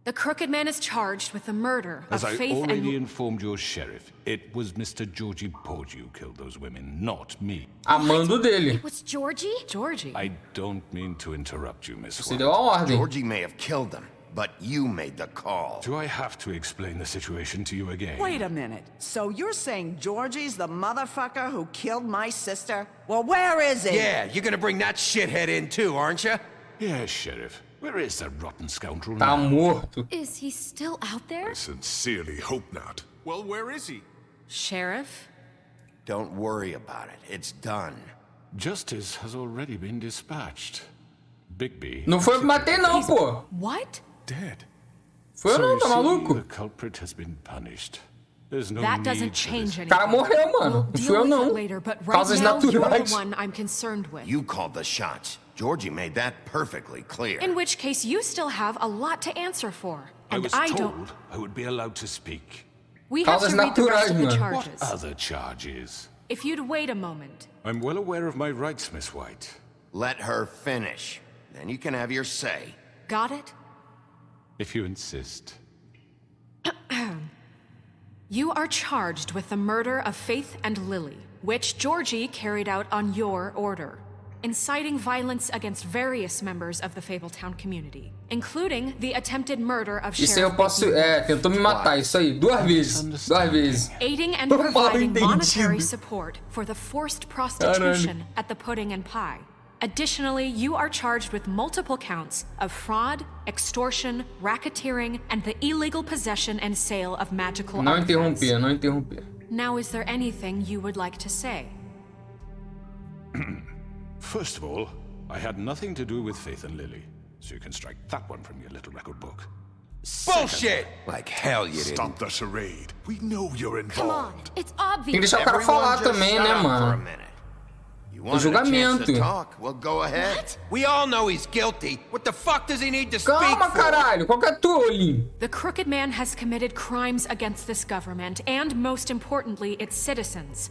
Speaker 4: The Crooked Man is charged with the murder
Speaker 8: As
Speaker 4: of
Speaker 8: I
Speaker 4: Faith
Speaker 8: already
Speaker 4: and...
Speaker 8: informed your sheriff, it was Mr. Georgie Porgy who killed those women, not me.
Speaker 1: Amando dele.
Speaker 15: It was Georgie?
Speaker 4: Georgie?
Speaker 8: I don't mean to interrupt you, Miss
Speaker 1: Você
Speaker 8: White.
Speaker 1: deu a ordem.
Speaker 3: Georgie may have killed them, but you made the call.
Speaker 8: Do I have to explain the situation to you again?
Speaker 5: Wait a minute. So you're saying Georgie's the motherfucker who killed my sister? Well, where is he?
Speaker 9: Yeah, you're gonna bring that shithead in too, aren't you?
Speaker 8: Yes, Sheriff. Where is that rotten scoundrel
Speaker 1: Tá
Speaker 8: now?
Speaker 1: morto.
Speaker 15: Is he still out there?
Speaker 14: I sincerely hope not. Well, where is he?
Speaker 4: Sheriff?
Speaker 3: Don't worry about it. It's done.
Speaker 8: Justice has already been dispatched. Bigby...
Speaker 1: Não foi eu que matei não, pô.
Speaker 4: What?
Speaker 8: Dead.
Speaker 1: Foi eu
Speaker 8: So
Speaker 1: não,
Speaker 8: you
Speaker 1: tá
Speaker 8: see,
Speaker 1: maluco?
Speaker 8: the culprit has been punished. There's no
Speaker 4: That
Speaker 8: need
Speaker 4: doesn't
Speaker 8: for
Speaker 4: change
Speaker 8: this.
Speaker 1: O cara
Speaker 4: anything.
Speaker 1: morreu, mano.
Speaker 4: We'll
Speaker 1: Não
Speaker 4: deal
Speaker 1: fui eu
Speaker 4: with
Speaker 1: não.
Speaker 4: it later, but right
Speaker 1: Causas
Speaker 4: now you're the
Speaker 1: naturais.
Speaker 4: one I'm concerned with.
Speaker 3: You called the shots. Georgie made that perfectly clear.
Speaker 4: In which case, you still have a lot to answer for.
Speaker 8: I
Speaker 4: And
Speaker 8: was
Speaker 4: I
Speaker 8: told
Speaker 4: don't...
Speaker 8: I would be allowed to speak.
Speaker 4: We have
Speaker 1: Causas
Speaker 4: to read the rest of the
Speaker 1: naturais,
Speaker 8: What
Speaker 4: charges.
Speaker 8: other charges?
Speaker 4: If you'd wait a moment.
Speaker 8: I'm well aware of my rights, Miss White.
Speaker 3: Let her finish. Then you can have your say.
Speaker 4: Got it?
Speaker 8: If you insist.
Speaker 4: You are charged with the murder of Faith and Lily, which Georgie carried out on your order, inciting violence against various members of the Fabletown community, including the attempted murder of
Speaker 1: Isso aí eu
Speaker 4: Sheriff
Speaker 1: posso... É, tentou me matar, isso aí. Duas vezes.
Speaker 4: aiding and
Speaker 1: Tô mal
Speaker 4: providing
Speaker 1: entendido.
Speaker 4: monetary support for the forced prostitution at the Pudding and Pie. Additionally, you are charged with multiple counts of fraud, extortion, racketeering, and the illegal possession and sale of magical
Speaker 1: Não
Speaker 4: artifacts.
Speaker 1: interromper, não interromper.
Speaker 4: Now, is there anything you would like to say?
Speaker 8: First of all, I had nothing to do with Faith and Lily, so you can strike that one from your little record book.
Speaker 9: Bullshit! Like hell you didn't.
Speaker 14: Stop the charade. We know you're
Speaker 15: Come on,
Speaker 14: involved.
Speaker 15: it's
Speaker 1: Tem que
Speaker 15: obvious.
Speaker 1: deixar o cara
Speaker 3: Everyone
Speaker 1: falar
Speaker 3: just
Speaker 1: também,
Speaker 3: shut
Speaker 1: né,
Speaker 3: up for a
Speaker 1: mano?
Speaker 3: minute. You
Speaker 1: O
Speaker 3: wanted a chance
Speaker 1: julgamento.
Speaker 3: to talk? Well, go ahead.
Speaker 15: What?
Speaker 9: We all know he's guilty. What the fuck does he need to speak
Speaker 1: Calma,
Speaker 9: for?
Speaker 1: caralho. Qual que é tu, Olinho?
Speaker 4: The Crooked Man has committed crimes against this government and, most importantly, its citizens.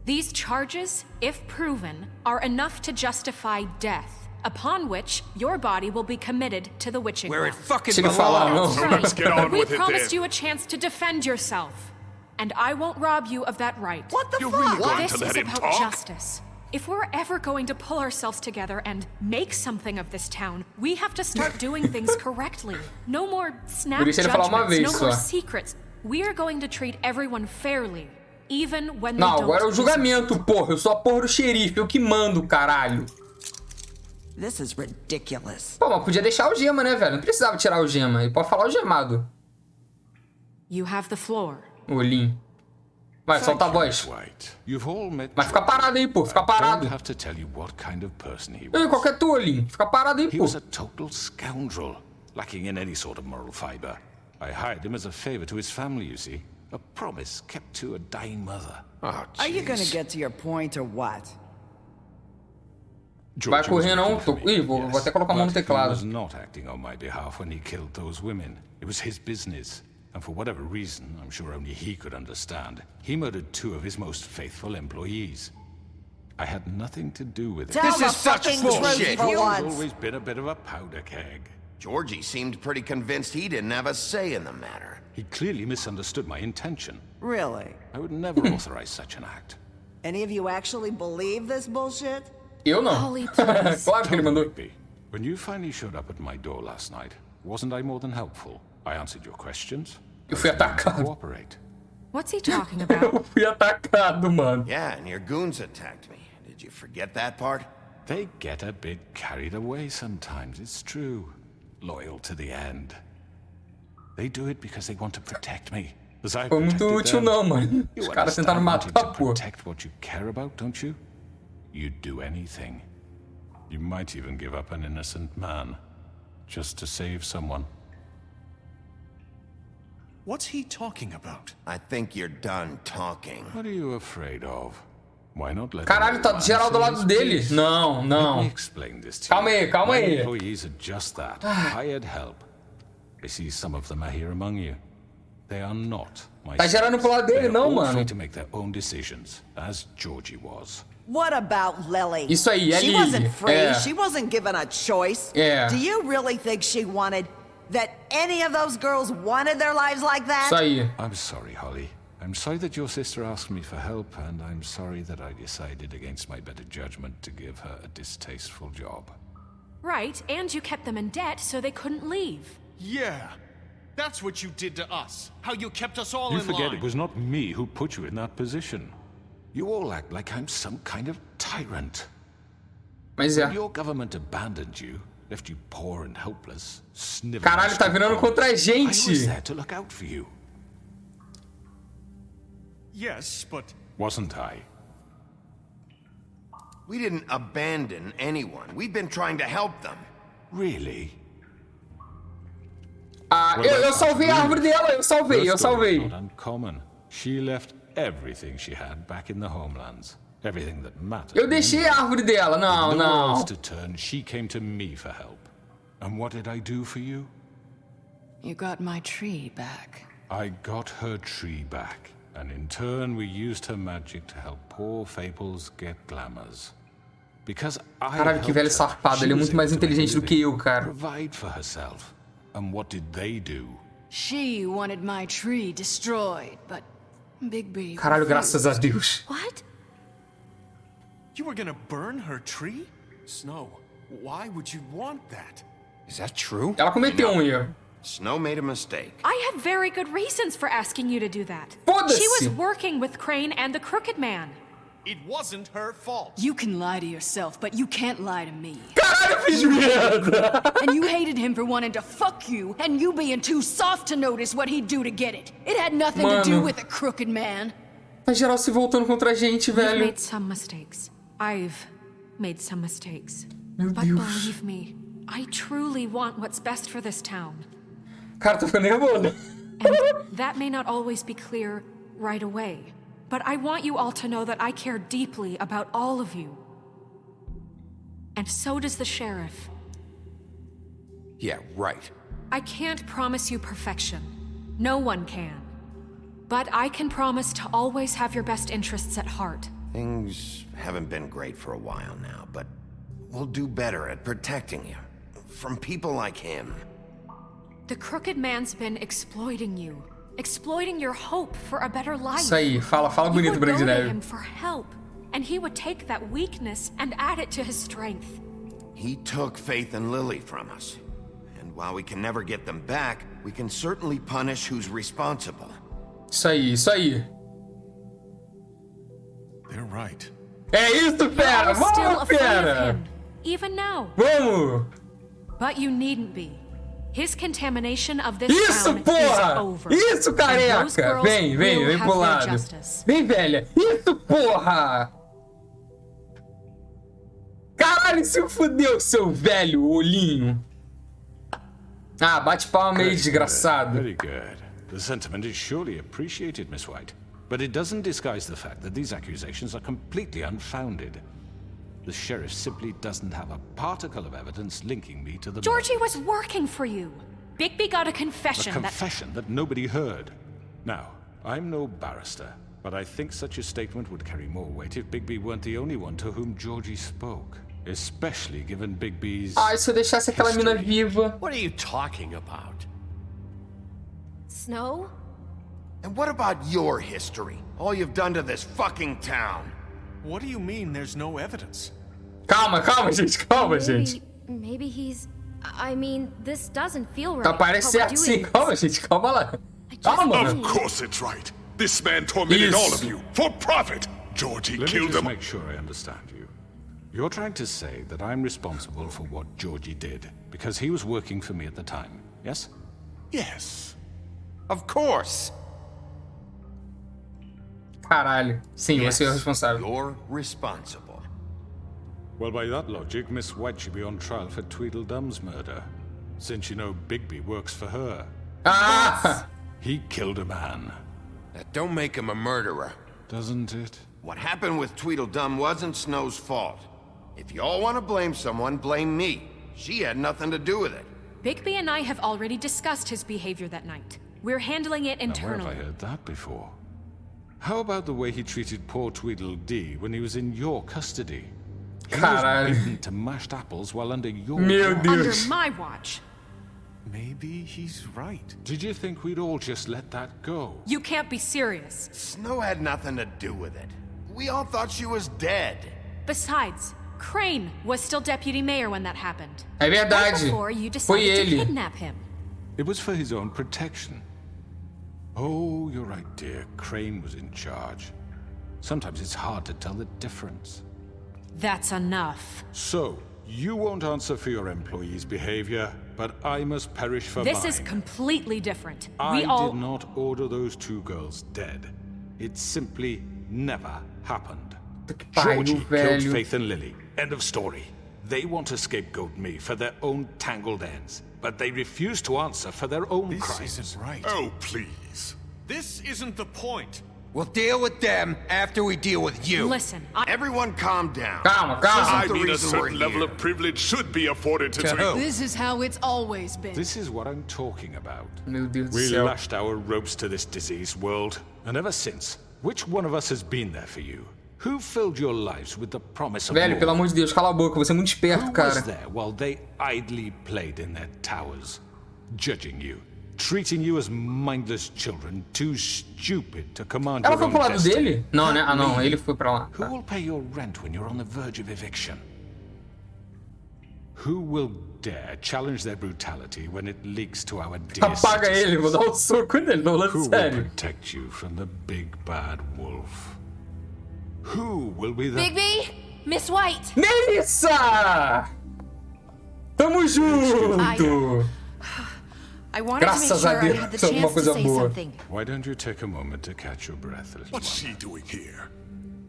Speaker 4: These charges, if proven, are enough to justify death, upon which your body will be committed to the witching
Speaker 9: Where it
Speaker 4: well.
Speaker 9: fucking
Speaker 1: Chega a falar,
Speaker 9: belongs.
Speaker 1: não.
Speaker 4: Right.
Speaker 14: Let's get on
Speaker 4: We
Speaker 14: with it
Speaker 4: promised
Speaker 14: then.
Speaker 4: you a chance to defend yourself, and I won't rob you of that right.
Speaker 5: What the
Speaker 14: You're
Speaker 5: fuck?
Speaker 14: really going
Speaker 4: This
Speaker 14: to let
Speaker 4: is
Speaker 14: him
Speaker 4: about
Speaker 14: talk?
Speaker 4: justice. If we're ever going to pull ourselves together and make something of this town, we have to start doing things correctly. No more snap
Speaker 1: Por isso ele falou uma
Speaker 4: judgments,
Speaker 1: vez
Speaker 4: no more
Speaker 1: só.
Speaker 4: secrets. We are going to treat everyone fairly, even when they
Speaker 1: Não,
Speaker 4: don't.
Speaker 1: agora é o julgamento, porra. Eu sou a porra do xerife, eu que mando, caralho.
Speaker 5: This is ridiculous.
Speaker 1: Pô, mas podia deixar o gema, né, velho? Não precisava tirar o gema. Ele pode falar o gemado.
Speaker 4: You have the floor.
Speaker 1: Olinho. Vai, solta a voz.
Speaker 8: White. You've all met
Speaker 1: Mas fica parado aí, pô. Fica
Speaker 8: I
Speaker 1: parado.
Speaker 8: don't have to tell you what kind of person he
Speaker 1: Ei,
Speaker 8: was.
Speaker 1: qual que é tu, Olinho? Fica parado aí,
Speaker 8: He
Speaker 1: pô.
Speaker 8: was a total scoundrel, lacking in any sort of moral fiber. I hired him as a favor to his family, you see. A promise kept to a dying mother.
Speaker 3: Oh,
Speaker 5: Are you gonna
Speaker 3: jeez.
Speaker 5: get to your point or what?
Speaker 1: Vai
Speaker 8: George
Speaker 1: correr
Speaker 8: was
Speaker 1: não?
Speaker 8: looking for
Speaker 1: Tô...
Speaker 8: me,
Speaker 1: Ih, vou
Speaker 8: yes,
Speaker 1: até colocar a mão no
Speaker 8: but he
Speaker 1: teclado.
Speaker 8: was not acting on my behalf when he killed those women. It was his business. And for whatever reason, I'm sure only he could understand, he murdered two of his most faithful employees. I had nothing to do with it.
Speaker 5: Tell
Speaker 9: This
Speaker 5: the
Speaker 9: is such
Speaker 5: fucking
Speaker 9: bullshit.
Speaker 5: truth for
Speaker 8: He's
Speaker 5: once.
Speaker 8: always been a bit of a powder keg.
Speaker 3: Georgie seemed pretty convinced he didn't have a say in the matter.
Speaker 8: He clearly misunderstood my intention.
Speaker 5: Really?
Speaker 8: I would never authorize such an act.
Speaker 5: Any of you actually believe this bullshit?
Speaker 1: Eu não.
Speaker 4: Holly, please.
Speaker 1: Claro que ele mandou.
Speaker 8: Bigby, when you finally showed up at my door last night, wasn't I more than helpful? I answered your questions.
Speaker 1: Eu fui
Speaker 8: I was willing to
Speaker 1: atacado.
Speaker 8: cooperate.
Speaker 4: What's he talking about?
Speaker 1: Eu fui atacado, mano.
Speaker 3: Yeah, and your goons attacked me. Did you forget that part?
Speaker 8: They get a bit carried away sometimes, it's true. Loyal to the end. They do it because they want to protect me. As I
Speaker 1: Foi muito útil não, mano. Os caras tentaram matar, pô.
Speaker 8: Protect what you care about, don't you? You'd do anything. You might even give up an innocent man, just to save someone.
Speaker 9: What's he talking about?
Speaker 3: I think you're done talking.
Speaker 8: What are you afraid of? Why not let
Speaker 1: Caralho, tá geral do lado dele. Não, não. Calma aí, calma aí.
Speaker 8: Employees are just that. Hired help. I see some of them are here among you. They are not my
Speaker 1: Tá gerando pro lado dele, não, mano.
Speaker 8: free to make their own decisions, as Georgie was.
Speaker 5: What about Lily?
Speaker 1: Isso aí, é
Speaker 5: She
Speaker 1: Lily.
Speaker 5: wasn't free.
Speaker 1: É.
Speaker 5: She wasn't given a choice.
Speaker 1: É.
Speaker 5: Do you really think she wanted that any of those girls wanted their lives like that?
Speaker 1: Isso aí.
Speaker 8: I'm sorry, Holly. I'm sorry that your sister asked me for help, and I'm sorry that I decided against my better judgment to give her a distasteful job.
Speaker 4: Right, and you kept them in debt so they couldn't leave.
Speaker 9: Yeah. That's what you did to us. How you kept us all
Speaker 8: You
Speaker 9: in
Speaker 8: forget
Speaker 9: line.
Speaker 8: it was not me who put you in that position. You all act like I'm some kind of tyrant.
Speaker 1: Mas é.
Speaker 8: When your government abandoned you, left you poor and helpless, sniveling.
Speaker 1: Caralho, tá virando contra a
Speaker 8: I was
Speaker 1: gente.
Speaker 8: there to look out for you.
Speaker 9: Yes, but...
Speaker 8: Wasn't I?
Speaker 3: We didn't abandon anyone. We've been trying to help them.
Speaker 8: Really?
Speaker 1: Ah, eu salvei a árvore dela, eu salvei.
Speaker 8: Not uncommon. She left everything she had back in the homelands. Everything that mattered.
Speaker 1: Eu deixei a árvore dela, não,
Speaker 8: With nowhere else
Speaker 1: não.
Speaker 8: to turn, she came to me for help. And what did I do for you?
Speaker 2: You got my tree back.
Speaker 8: I got her tree back. And in turn, we used her magic to help poor Fables get glamours. Because I
Speaker 1: Caralho, que velho safado. Ele é muito mais inteligente do que eu, cara.
Speaker 8: Provide for herself. And what did they do?
Speaker 2: She wanted my tree destroyed, but Bigby...
Speaker 1: Caralho, graças a Deus.
Speaker 4: What?
Speaker 9: You were gonna burn her tree? Snow, why would you want that?
Speaker 3: Is that true?
Speaker 1: Ela cometeu erro.
Speaker 3: Snow made a mistake.
Speaker 4: I had very good reasons for asking you to do that.
Speaker 1: Foda-se.
Speaker 4: She was working with Crane and the Crooked Man.
Speaker 9: It wasn't her fault.
Speaker 2: You can lie to yourself, but you can't lie to me.
Speaker 1: Caralho, fiz merda.
Speaker 2: And you hated him for wanting to fuck you, and you being too soft to notice what he'd do to get it. It had nothing to do with a crooked man.
Speaker 1: Tá geral se voltando contra a gente,
Speaker 4: You've
Speaker 1: velho.
Speaker 4: made some mistakes. I've made some mistakes.
Speaker 1: Meu
Speaker 4: But
Speaker 1: Deus.
Speaker 4: believe me, I truly want what's best for this town.
Speaker 1: Cara, tô ficando nervoso.
Speaker 4: And that may not always be clear right away. But I want you all to know that I care deeply about all of you. And so does the sheriff.
Speaker 3: Yeah, right.
Speaker 4: I can't promise you perfection. No one can. But I can promise to always have your best interests at heart.
Speaker 3: Things haven't been great for a while now, but we'll do better at protecting you. From people like him.
Speaker 4: The Crooked Man's been exploiting you. Exploiting your hope for a better life.
Speaker 1: Isso aí, fala bonito,
Speaker 4: You would
Speaker 1: Branco de
Speaker 4: go to
Speaker 1: Neve.
Speaker 4: him for help, and he would take that weakness and add it to his strength.
Speaker 3: He took Faith and Lily from us. And while we can never get them back, we can certainly punish who's responsible.
Speaker 1: Isso aí, isso aí.
Speaker 14: They're right.
Speaker 1: É isso, fera!
Speaker 4: You're all still
Speaker 1: Vamos,
Speaker 4: afraid of
Speaker 1: fera!
Speaker 4: him, even now.
Speaker 1: Vamos!
Speaker 4: But you needn't be. His contamination of this
Speaker 1: Isso,
Speaker 4: town is
Speaker 1: porra!
Speaker 4: over.
Speaker 1: Isso,
Speaker 4: And those
Speaker 1: careca!
Speaker 4: girls
Speaker 1: Vem
Speaker 4: will
Speaker 1: pro
Speaker 4: have their
Speaker 1: lado.
Speaker 4: justice.
Speaker 1: Vem, velha! Isso, porra! Caralho, se fudeu, seu velho olhinho! Ah, bate palma meio desgraçado.
Speaker 8: Very good. The sentiment is surely appreciated, Miss White. But it doesn't disguise the fact that these accusations are completely unfounded. The sheriff simply doesn't have a particle of evidence linking me to the
Speaker 4: Georgie was working for you. Bigby got a confession
Speaker 8: A confession that nobody heard. Now, I'm no barrister, but I think such a statement would carry more weight if Bigby weren't the only one to whom Georgie spoke. Especially given Bigby's...
Speaker 1: Ai, se eu deixasse aquela mina viva.
Speaker 9: What are you talking about?
Speaker 15: Snow?
Speaker 3: And what about your history? All you've done to this fucking town?
Speaker 9: What do you mean there's no evidence?
Speaker 1: Calma, gente, calma, gente.
Speaker 15: Maybe he's... I mean, this doesn't feel right.
Speaker 1: Tá parecendo
Speaker 15: how we're
Speaker 1: certo
Speaker 15: doing
Speaker 1: sim. Calma, gente, calma lá. Calma,
Speaker 14: Of
Speaker 1: mano.
Speaker 14: course it's right. This man tormented
Speaker 1: Isso.
Speaker 14: all of you for profit. Georgie
Speaker 8: Let me
Speaker 14: killed
Speaker 8: just
Speaker 14: him.
Speaker 8: make sure I understand you. You're trying to say that I'm responsible for what Georgie did because he was working for me at the time, yes?
Speaker 14: Yes.
Speaker 3: Of course.
Speaker 1: Caralho. Sim,
Speaker 3: Yes,
Speaker 1: você é o responsável.
Speaker 3: You're responsible.
Speaker 8: Well, by that logic, Miss White should be on trial for Tweedledum's murder, since you know Bigby works for her.
Speaker 1: Ah!
Speaker 8: He killed a man.
Speaker 3: That don't make him a murderer.
Speaker 8: Doesn't it?
Speaker 3: What happened with Tweedledum wasn't Snow's fault. If y'all want to blame someone, blame me. She had nothing to do with it.
Speaker 4: Bigby and I have already discussed his behavior that night. We're handling it
Speaker 8: Now, where
Speaker 4: internally.
Speaker 8: have I heard that before? How about the way he treated poor Tweedledee when he was in your custody? He was
Speaker 1: Caralho.
Speaker 8: beaten to mashed apples while under your
Speaker 1: Meu
Speaker 8: watch.
Speaker 4: Under
Speaker 1: Deus.
Speaker 4: my watch.
Speaker 14: Maybe he's right.
Speaker 8: Did you think we'd all just let that go?
Speaker 4: You can't be serious.
Speaker 3: Snow had nothing to do with it. We all thought she was dead.
Speaker 4: Besides, Crane was still deputy mayor when that happened.
Speaker 1: É
Speaker 4: Right
Speaker 1: verdade.
Speaker 4: before you
Speaker 1: Foi
Speaker 4: decided to
Speaker 1: ele.
Speaker 4: kidnap him.
Speaker 8: It was for his own protection. Oh, you're right, dear. Crane was in charge. Sometimes it's hard to tell the difference.
Speaker 4: That's enough.
Speaker 8: So, you won't answer for your employees' behavior, but I must perish for
Speaker 4: This
Speaker 8: mine.
Speaker 4: is completely different.
Speaker 8: I
Speaker 4: We all...
Speaker 8: did not order those two girls dead. It simply never happened.
Speaker 1: pariu,
Speaker 8: Georgie killed
Speaker 1: velho.
Speaker 8: Faith and Lily. End of story. They want to scapegoat me for their own tangled ends, but they refuse to answer for their own
Speaker 14: This
Speaker 8: crimes.
Speaker 14: isn't right. Oh, please.
Speaker 9: This isn't the point.
Speaker 3: We'll deal with them after we deal with you.
Speaker 4: Listen,
Speaker 3: Everyone calm down.
Speaker 1: Calma,
Speaker 3: This
Speaker 1: calma.
Speaker 3: isn't
Speaker 14: I
Speaker 3: the
Speaker 14: mean, a
Speaker 3: reason we're
Speaker 14: certain level
Speaker 3: here.
Speaker 14: of privilege should be afforded to
Speaker 3: To who?
Speaker 2: This is how it's always been.
Speaker 8: This is what I'm talking about.
Speaker 1: Meu Deus do
Speaker 8: We
Speaker 1: céu.
Speaker 8: lashed our ropes to this diseased world, and ever since, which one of us has been there for you? Who filled your lives with the promise of
Speaker 1: Velho,
Speaker 8: more?
Speaker 1: pelo amor de Deus, cala a boca. Você é muito esperto,
Speaker 8: Who was
Speaker 1: cara.
Speaker 8: there while they idly played in their towers, judging you, treating you as mindless children, too stupid to command
Speaker 1: Ela
Speaker 8: your
Speaker 1: foi
Speaker 8: own
Speaker 1: pro lado
Speaker 8: destiny?
Speaker 1: dele? Não, né? Ah, não.
Speaker 8: Me.
Speaker 1: Ele foi pra lá.
Speaker 8: Who will pay your rent when you're on the verge of eviction? Who will dare challenge their brutality when it leaks to our dear
Speaker 1: Apaga ele, vou dar um soco nele. Não,
Speaker 8: Who
Speaker 1: falando
Speaker 8: will
Speaker 1: sério.
Speaker 8: protect you from the big bad wolf? Who will be the...
Speaker 2: Bigby, Miss White.
Speaker 1: Melissa! Tamo junto!
Speaker 2: I wanted to make
Speaker 1: Graças a
Speaker 2: sure I
Speaker 1: Deus,
Speaker 2: had the
Speaker 1: alguma
Speaker 2: chance to
Speaker 1: coisa
Speaker 2: say
Speaker 1: boa.
Speaker 2: something.
Speaker 8: Why don't you take a moment to catch your breath, little
Speaker 14: What's
Speaker 8: one?
Speaker 14: she doing here?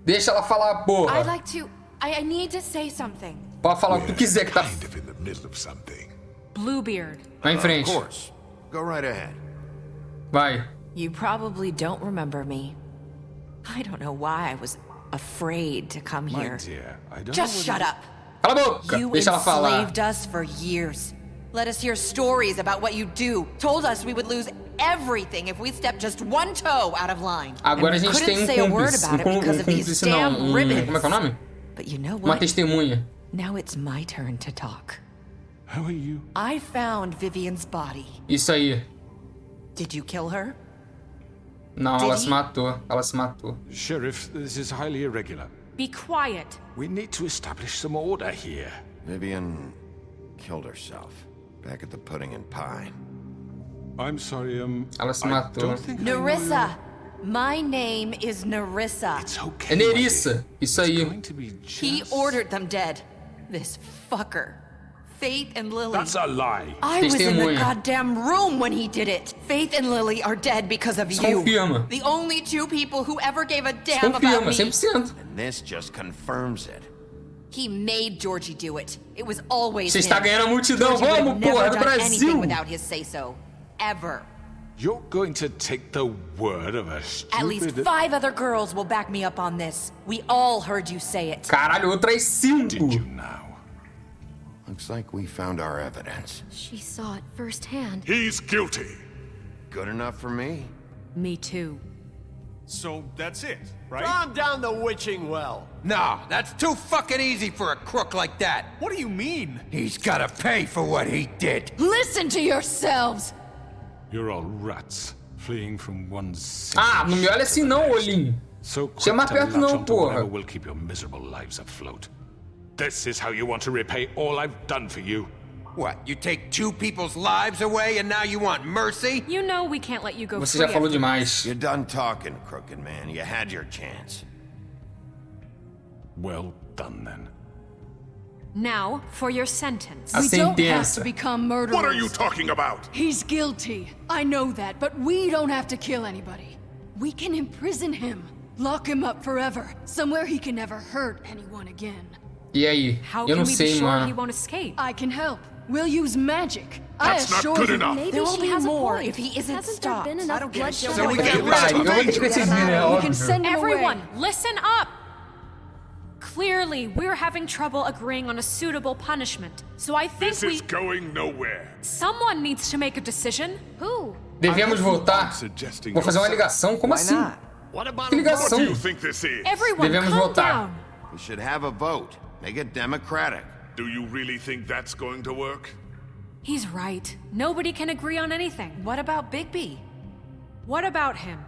Speaker 1: Deixa ela falar, porra.
Speaker 2: I'd like to... I need to say something.
Speaker 1: Pode falar o que tu quiser que tá...
Speaker 14: Kind of in the middle of something.
Speaker 4: Bluebeard.
Speaker 1: Vai em frente.
Speaker 3: Of course. Go right ahead.
Speaker 1: Vai.
Speaker 16: You probably don't remember me. I don't know why I was afraid to come
Speaker 8: My
Speaker 16: here.
Speaker 8: dear, I don't
Speaker 16: Just
Speaker 8: know
Speaker 16: shut
Speaker 8: whether-
Speaker 16: up.
Speaker 1: Cala a boca.
Speaker 16: You
Speaker 1: Deixa ela falar.
Speaker 16: enslaved us for years. Let us hear stories about what you do. Told us we would lose everything if we stepped just one toe out of line.
Speaker 1: Agora a
Speaker 16: And we
Speaker 1: gente tem
Speaker 16: couldn't
Speaker 1: um
Speaker 16: say a word
Speaker 1: cúmplice.
Speaker 16: about it because of these
Speaker 1: Cúmplice não.
Speaker 16: damn ribbons.
Speaker 1: Como é que é o nome?
Speaker 16: But you know
Speaker 1: Uma
Speaker 16: what?
Speaker 1: testemunha.
Speaker 16: Now it's my turn to talk.
Speaker 8: How are you?
Speaker 16: I found Vivian's body.
Speaker 1: Isso aí.
Speaker 16: Did you kill her?
Speaker 1: Não,
Speaker 16: Did
Speaker 1: ela
Speaker 16: he?
Speaker 1: se matou. Ela se matou.
Speaker 8: Sheriff, this is highly irregular.
Speaker 4: Be quiet.
Speaker 8: We need to establish some order here.
Speaker 3: Vivian killed herself back at the Pudding and Pie.
Speaker 8: I'm sorry,
Speaker 1: Ela se
Speaker 8: I
Speaker 1: matou.
Speaker 8: don't think I know
Speaker 16: Nerissa. My name is Nerissa.
Speaker 8: It's okay.
Speaker 1: É Nerissa. Isso aí.
Speaker 8: Going to be
Speaker 16: He
Speaker 8: just...
Speaker 16: ordered them dead. This fucker. Faith and Lily.
Speaker 8: That's a lie.
Speaker 16: I was in the
Speaker 1: Testemunha.
Speaker 16: goddamn room when he did it. Faith and Lily are dead because of you.
Speaker 1: Confirma.
Speaker 16: The only two people who ever gave a damn about
Speaker 1: Confirma,
Speaker 16: me.
Speaker 1: 100%.
Speaker 3: And this just confirms it.
Speaker 16: He made Georgie do it. It was always
Speaker 1: Você está
Speaker 16: him.
Speaker 1: ganhando a multidão.
Speaker 16: Georgie would
Speaker 1: Vamos,
Speaker 16: have never
Speaker 1: porra, é do
Speaker 16: done anything
Speaker 1: Brasil.
Speaker 16: without his say-so. Ever.
Speaker 8: You're going to take the word of a stupid...
Speaker 16: At least 5 other girls will back me up on this. We all heard you say it.
Speaker 1: Caralho, outras 5.
Speaker 8: Did you now?
Speaker 3: Looks like we found our evidence.
Speaker 15: She saw it firsthand.
Speaker 14: He's guilty.
Speaker 3: Good enough for me.
Speaker 4: Me too.
Speaker 9: So that's it, right?
Speaker 17: Calm down the witching well.
Speaker 3: No, that's too fucking easy for a crook like that.
Speaker 9: What do you mean?
Speaker 3: He's gotta pay for what he did.
Speaker 2: Listen to yourselves.
Speaker 8: You're all rats, fleeing from one sin.
Speaker 1: Ah, não me olha assim não, olhinho.
Speaker 8: So quick
Speaker 1: Chama
Speaker 8: to
Speaker 1: perto
Speaker 8: latch
Speaker 1: não,
Speaker 8: onto whatever
Speaker 1: porra.
Speaker 8: will keep your miserable lives afloat. This is how you want to repay all I've done for you.
Speaker 9: What, you take 2 people's lives away and now you want mercy?
Speaker 4: You know we can't let you go
Speaker 1: Você
Speaker 4: free
Speaker 1: já falou
Speaker 4: after
Speaker 1: demais.
Speaker 3: You're done talking, crooked man. You had your chance.
Speaker 8: Well done, then.
Speaker 4: Now, for your sentence.
Speaker 1: A
Speaker 2: We don't have
Speaker 1: sentença.
Speaker 2: to become murderers.
Speaker 14: What are you talking about?
Speaker 2: He's guilty. I know that, but we don't have to kill anybody. We can imprison him. Lock him up forever. Somewhere he can never hurt anyone again.
Speaker 1: E aí?
Speaker 4: How
Speaker 1: Eu
Speaker 4: can
Speaker 1: não
Speaker 4: we be
Speaker 1: sei,
Speaker 4: sure he
Speaker 1: mano.
Speaker 4: won't escape?
Speaker 2: I can help. We'll use magic.
Speaker 14: That's
Speaker 2: I
Speaker 14: not
Speaker 2: assure
Speaker 14: good
Speaker 2: you.
Speaker 14: enough.
Speaker 15: Maybe
Speaker 16: There will
Speaker 15: she
Speaker 16: be
Speaker 15: has
Speaker 16: more
Speaker 15: a point.
Speaker 16: if he isn't
Speaker 15: Hasn't
Speaker 16: stopped.
Speaker 15: there been enough bloodshed?
Speaker 9: So we
Speaker 15: already?
Speaker 9: get rid of
Speaker 1: Eu vou ter que esquecer, né?
Speaker 2: We can
Speaker 1: Óbvio.
Speaker 2: send him
Speaker 4: Everyone,
Speaker 2: away.
Speaker 4: listen up! Clearly, we're having trouble agreeing on a suitable punishment. So I think
Speaker 14: This is going nowhere.
Speaker 4: someone needs to make a decision.
Speaker 15: Who?
Speaker 1: Devemos votar?
Speaker 14: Suggesting
Speaker 1: Vou fazer uma
Speaker 14: yourself.
Speaker 1: ligação? Como
Speaker 5: Why
Speaker 1: assim?
Speaker 5: not?
Speaker 17: What about
Speaker 1: Que
Speaker 17: a vote?
Speaker 14: What do
Speaker 1: ligação?
Speaker 14: you think this is?
Speaker 4: Everyone,
Speaker 1: Devemos
Speaker 4: calm
Speaker 1: votar.
Speaker 4: down.
Speaker 3: We should have a vote. Make it democratic.
Speaker 14: Do you really think that's going to work?
Speaker 4: He's right. Nobody can agree on anything.
Speaker 16: What about Bigby?
Speaker 4: What about him?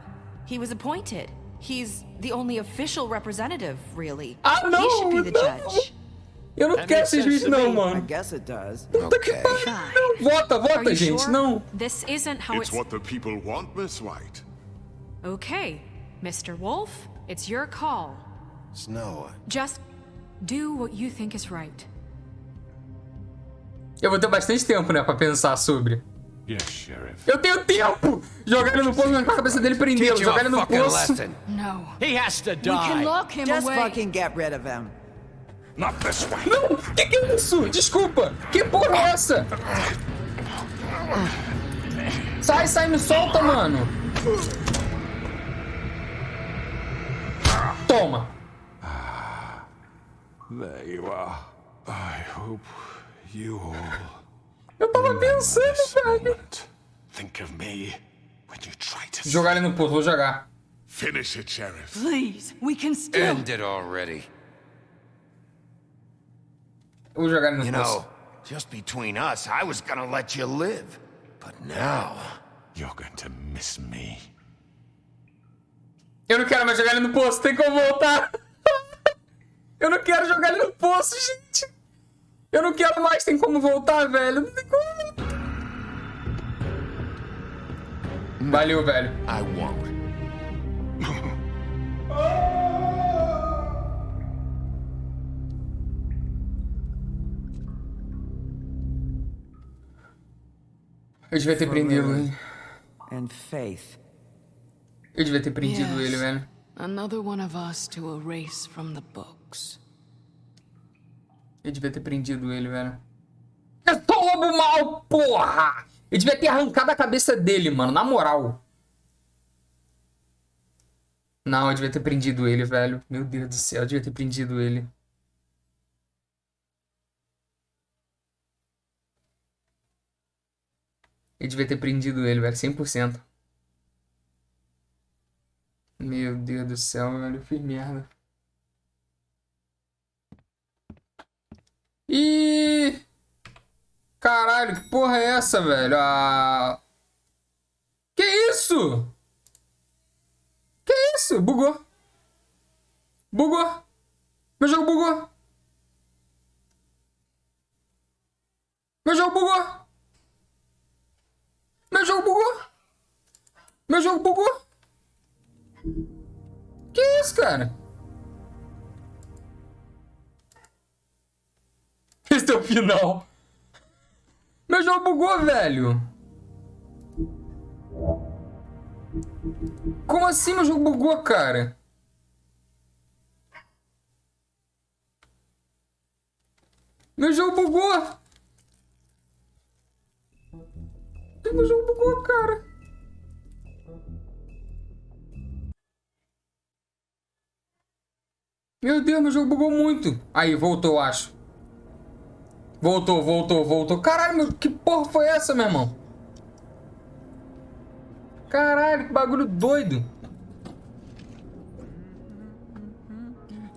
Speaker 16: He was appointed. He's the only official representative, really.
Speaker 1: Ah, não,
Speaker 16: He should be the
Speaker 1: não.
Speaker 16: judge.
Speaker 1: Eu não quero esses vídeos não,
Speaker 5: I
Speaker 1: mano.
Speaker 5: guess it does.
Speaker 1: Puta que pariu. Não. Vota,
Speaker 4: Are
Speaker 1: vota,
Speaker 4: you
Speaker 1: gente.
Speaker 4: sure?
Speaker 1: Não.
Speaker 4: This isn't how
Speaker 14: It's what the people want, Miss White.
Speaker 4: Okay, Mr. Wolf, it's your call.
Speaker 3: Snow.
Speaker 4: Just do what you think is right.
Speaker 1: Eu vou ter bastante tempo, né, pra pensar sobre.
Speaker 8: Yes, Sheriff.
Speaker 1: Eu tenho tempo! Jogar ele no poço, arrancar a cabeça dele e prendê-lo.
Speaker 9: Teach you
Speaker 1: Jogar
Speaker 9: a
Speaker 1: ele no
Speaker 9: fucking
Speaker 1: poço.
Speaker 9: lesson.
Speaker 2: No.
Speaker 17: He has to
Speaker 2: We can
Speaker 17: die.
Speaker 2: lock him
Speaker 5: Just
Speaker 2: away.
Speaker 5: fucking get rid of him.
Speaker 14: Not this way.
Speaker 1: Não! Que é isso? Desculpa! Que porra é essa? Sai, sai, me solta, mano! Toma!
Speaker 8: There you are. I hope you all
Speaker 1: Eu tava pensando, velho.
Speaker 14: Think of me when you try to
Speaker 1: Jogar ele no poço, vou jogar.
Speaker 14: finish it, Sheriff.
Speaker 2: Please, we can still.
Speaker 9: End it already.
Speaker 1: Eu vou jogar ele no
Speaker 3: You
Speaker 1: poço.
Speaker 3: know, just between us, I was gonna let you live. But now...
Speaker 8: You're going to miss me.
Speaker 1: Eu não quero mais jogar ele no poço, tem como voltar. Eu não quero jogar ele no poço, gente. Eu não quero mais, tem como voltar, velho. Não tem como. Valeu, velho.
Speaker 3: I won't.
Speaker 1: Eu devia ter prendido ele.
Speaker 5: And faith.
Speaker 1: Eu devia ter prendido ele, velho.
Speaker 2: Another one of us to erase from the books.
Speaker 1: Eu devia ter prendido ele, velho. Eu sou o lobo mal, porra! Eu devia ter arrancado a cabeça dele, mano, na moral. Não, eu devia ter prendido ele, velho. Meu Deus do céu, eu devia ter prendido ele. Eu devia ter prendido ele, velho, 100%. Meu Deus do céu, velho, eu fiz merda. Ih! Caralho, que porra é essa, velho? Ah... Que isso? Que isso? Bugou. Bugou. Meu jogo bugou. Meu jogo bugou. Meu jogo bugou. Meu jogo bugou. Que isso, cara? Esse é o final. Meu jogo bugou, velho. Como assim meu jogo bugou, cara? Meu jogo bugou. Meu jogo bugou, cara. Meu Deus, meu jogo bugou muito. Aí, voltou, eu acho. Voltou, voltou, voltou. Caralho, meu, que porra foi essa, meu irmão? Caralho, que bagulho doido.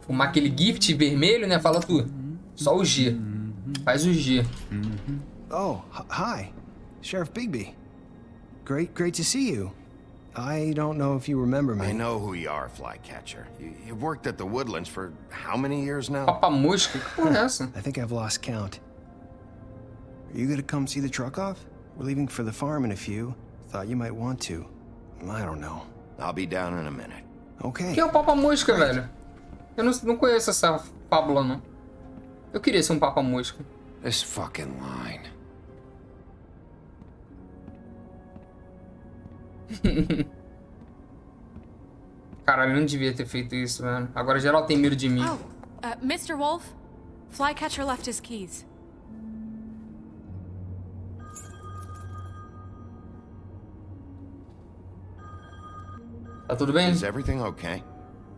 Speaker 1: Fumar aquele gift vermelho, né? Fala tu. Só o G. Faz o G.
Speaker 18: Oh, hi. Sheriff Bigby. Great to see you. I don't know if you remember me.
Speaker 3: I know who you are, Flycatcher. You've worked at the Woodlands for how many years now?
Speaker 1: Papa mosca? Que porra é essa?
Speaker 18: I think I've lost count. Are you gonna come see the truck off? We're leaving for the farm in a few. Thought you might want to. I don't know.
Speaker 3: I'll be down in a minute.
Speaker 18: Okay.
Speaker 1: Que é o papa-mosca, velho? Eu não conheço essa fábula, não. Eu queria ser um papa-mosca.
Speaker 3: This fucking line.
Speaker 1: Caralho, eu não devia ter feito isso, velho. Agora geral tem medo de mim.
Speaker 4: Oh, Mr. Wolf, Flycatcher left his keys.
Speaker 1: Tá tudo bem?
Speaker 3: Is everything okay?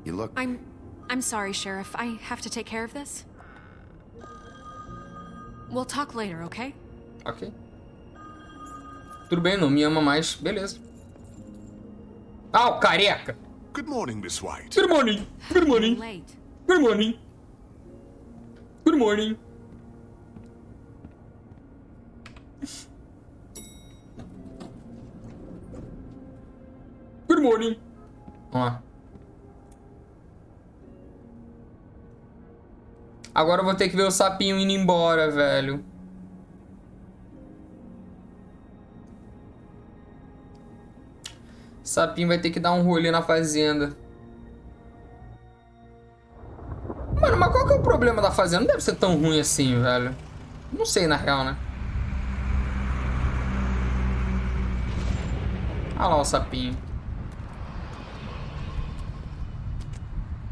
Speaker 3: You look...
Speaker 4: I'm sorry, Sheriff. I have to take care of this. We'll talk later, okay?
Speaker 1: Ok. Tudo bem, não me ama mais. Beleza. Ah, o careca!
Speaker 14: Good morning, Miss White.
Speaker 1: Good morning. Good morning.
Speaker 4: Late.
Speaker 1: Good morning. Good morning. Good morning. Vamos lá. Agora eu vou ter que ver o sapinho indo embora, velho. Sapinho vai ter que dar um rolê na fazenda. Mano, mas qual que é o problema da fazenda? Não deve ser tão ruim assim, velho. Não sei, na real, né? Olha lá o sapinho.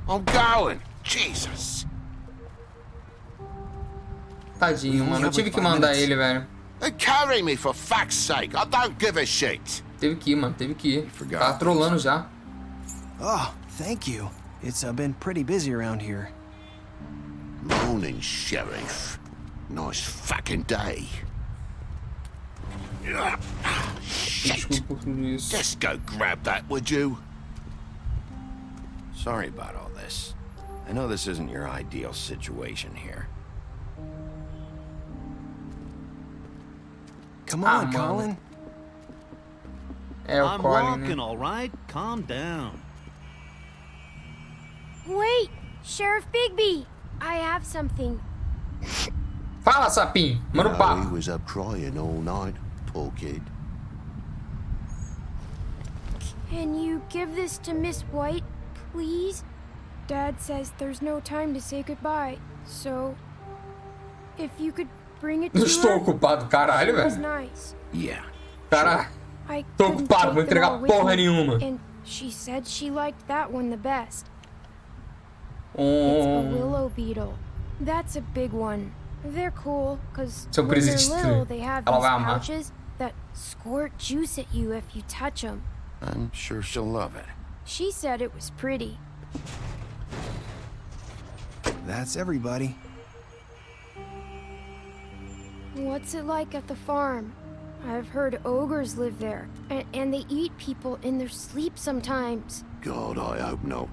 Speaker 3: I'm going. Jesus.
Speaker 1: Tadinho, mano. Eu tive que mandar ele, velho.
Speaker 3: Carry me for fuck's sake. I don't give a shit.
Speaker 1: Teve que ir, mano. Teve que ir. Tava trolando já.
Speaker 18: Oh, thank you. It's been pretty busy around here.
Speaker 3: Morning, Sheriff. Nice fucking day. Shit. Just go grab that, would you? Sorry about all this. I know this isn't your ideal situation here.
Speaker 18: Come on, Colin.
Speaker 1: É o
Speaker 6: I'm
Speaker 1: Colin,
Speaker 6: walking,
Speaker 1: né?
Speaker 6: all right? Calm down.
Speaker 15: Wait, Sheriff Bigby, I have something.
Speaker 1: Fala, sapinho. Manda o
Speaker 3: He
Speaker 1: papo.
Speaker 3: was up crying all night, poor kid.
Speaker 15: Can you give this to Miss White, please? Dad says there's no time to say goodbye, so if you could bring it to
Speaker 1: Não estou
Speaker 15: her,
Speaker 1: ocupado, caralho,
Speaker 15: it was
Speaker 1: velho.
Speaker 15: nice.
Speaker 3: Yeah.
Speaker 1: Caralho.
Speaker 15: I
Speaker 1: Tô
Speaker 15: couldn't
Speaker 1: ocupado,
Speaker 15: take
Speaker 1: vou
Speaker 15: them all
Speaker 1: entregar
Speaker 15: with
Speaker 1: porra
Speaker 15: me,
Speaker 1: nenhuma.
Speaker 15: And she said she liked that one the best. It's a willow beetle. That's a big one. They're cool, because
Speaker 1: São
Speaker 15: when they're
Speaker 1: presentes.
Speaker 15: little, they have
Speaker 1: Ela
Speaker 15: these
Speaker 1: vai amar.
Speaker 15: pouches that squirt juice at you if you touch them.
Speaker 3: I'm sure she'll love it.
Speaker 15: She said it was pretty.
Speaker 18: That's everybody.
Speaker 15: What's it like at the farm? I've heard ogres live there, and they eat people in their sleep sometimes.
Speaker 3: God, I hope not.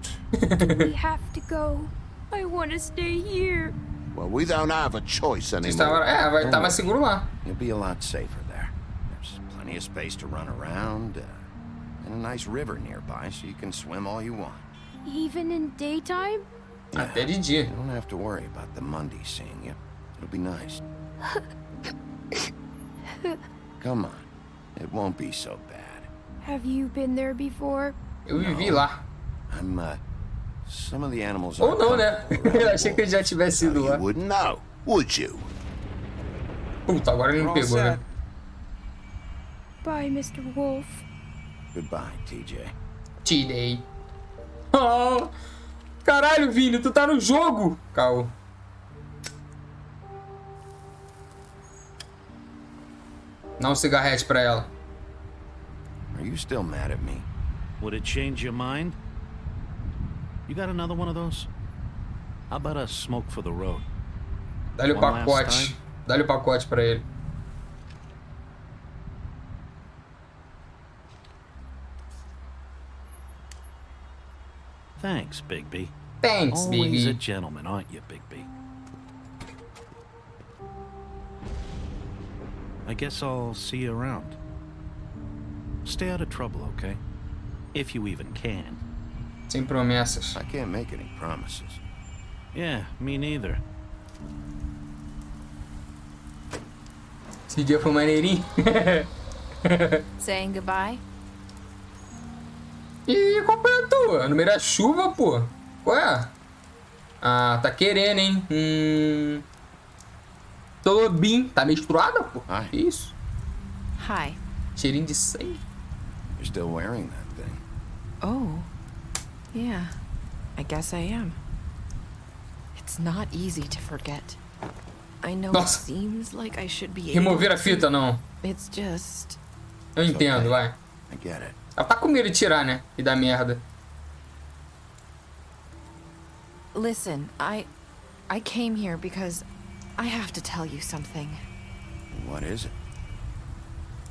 Speaker 15: We have to go. I want to stay here.
Speaker 3: Well, we don't have a choice anymore.
Speaker 1: Vai estar mais seguro lá.
Speaker 3: You'll be a lot safer there. There's plenty of space to run around, and a nice river nearby, so you can swim all you want.
Speaker 15: Even in daytime?
Speaker 1: Até de dia.
Speaker 3: You don't have to worry about the Monday seeing you. It'll be nice. Come on. It won't be so bad.
Speaker 15: Have you been there before?
Speaker 1: Eu vivi lá.
Speaker 3: I'm, some of the animals
Speaker 1: Ou não, né? Eu achei que ele já tivesse ido lá.
Speaker 3: You wouldn't know, would you?
Speaker 1: Puta, agora ele me pegou, né?
Speaker 15: Bye, Mr. Wolf.
Speaker 3: Goodbye, TJ.
Speaker 1: Tirei. Oh, caralho, Vini, tu tá no jogo. Caô. Dá um cigarrete pra ela.
Speaker 3: Are you still mad at me?
Speaker 6: Would it change your mind? You got another one of those? How about a smoke for the road?
Speaker 1: Dá-lhe o
Speaker 6: One last
Speaker 1: pacote.
Speaker 6: time?
Speaker 1: Dá-lhe o pacote pra ele.
Speaker 6: Thanks, Bigby.
Speaker 1: Thanks,
Speaker 6: Always
Speaker 1: Bigby.
Speaker 6: a gentleman, aren't you, Bigby? I guess I'll see you around. Stay out of trouble, okay? If you even can.
Speaker 1: Sem promessas.
Speaker 3: I can't make any promises.
Speaker 6: Yeah, me neither.
Speaker 1: Esse dia foi maneirinho.
Speaker 16: Saying goodbye?
Speaker 1: Ih, qual foi a tua? No meio da chuva, pô. Ué? Ah, tá querendo, hein? Tobin. Tá menstruada, pô? Que isso?
Speaker 16: Hi.
Speaker 1: Cheirinho de sangue.
Speaker 3: You're still wearing that thing.
Speaker 16: Oh. Yeah. I guess I am. It's not easy to forget. I know it seems like I should be able
Speaker 1: Remover a fita, não.
Speaker 16: It's just...
Speaker 1: Eu entendo, vai.
Speaker 3: I get it.
Speaker 1: Ela tá com medo de tirar, né? E dar merda.
Speaker 16: Listen, I came here because I have to tell you something.
Speaker 3: What is it?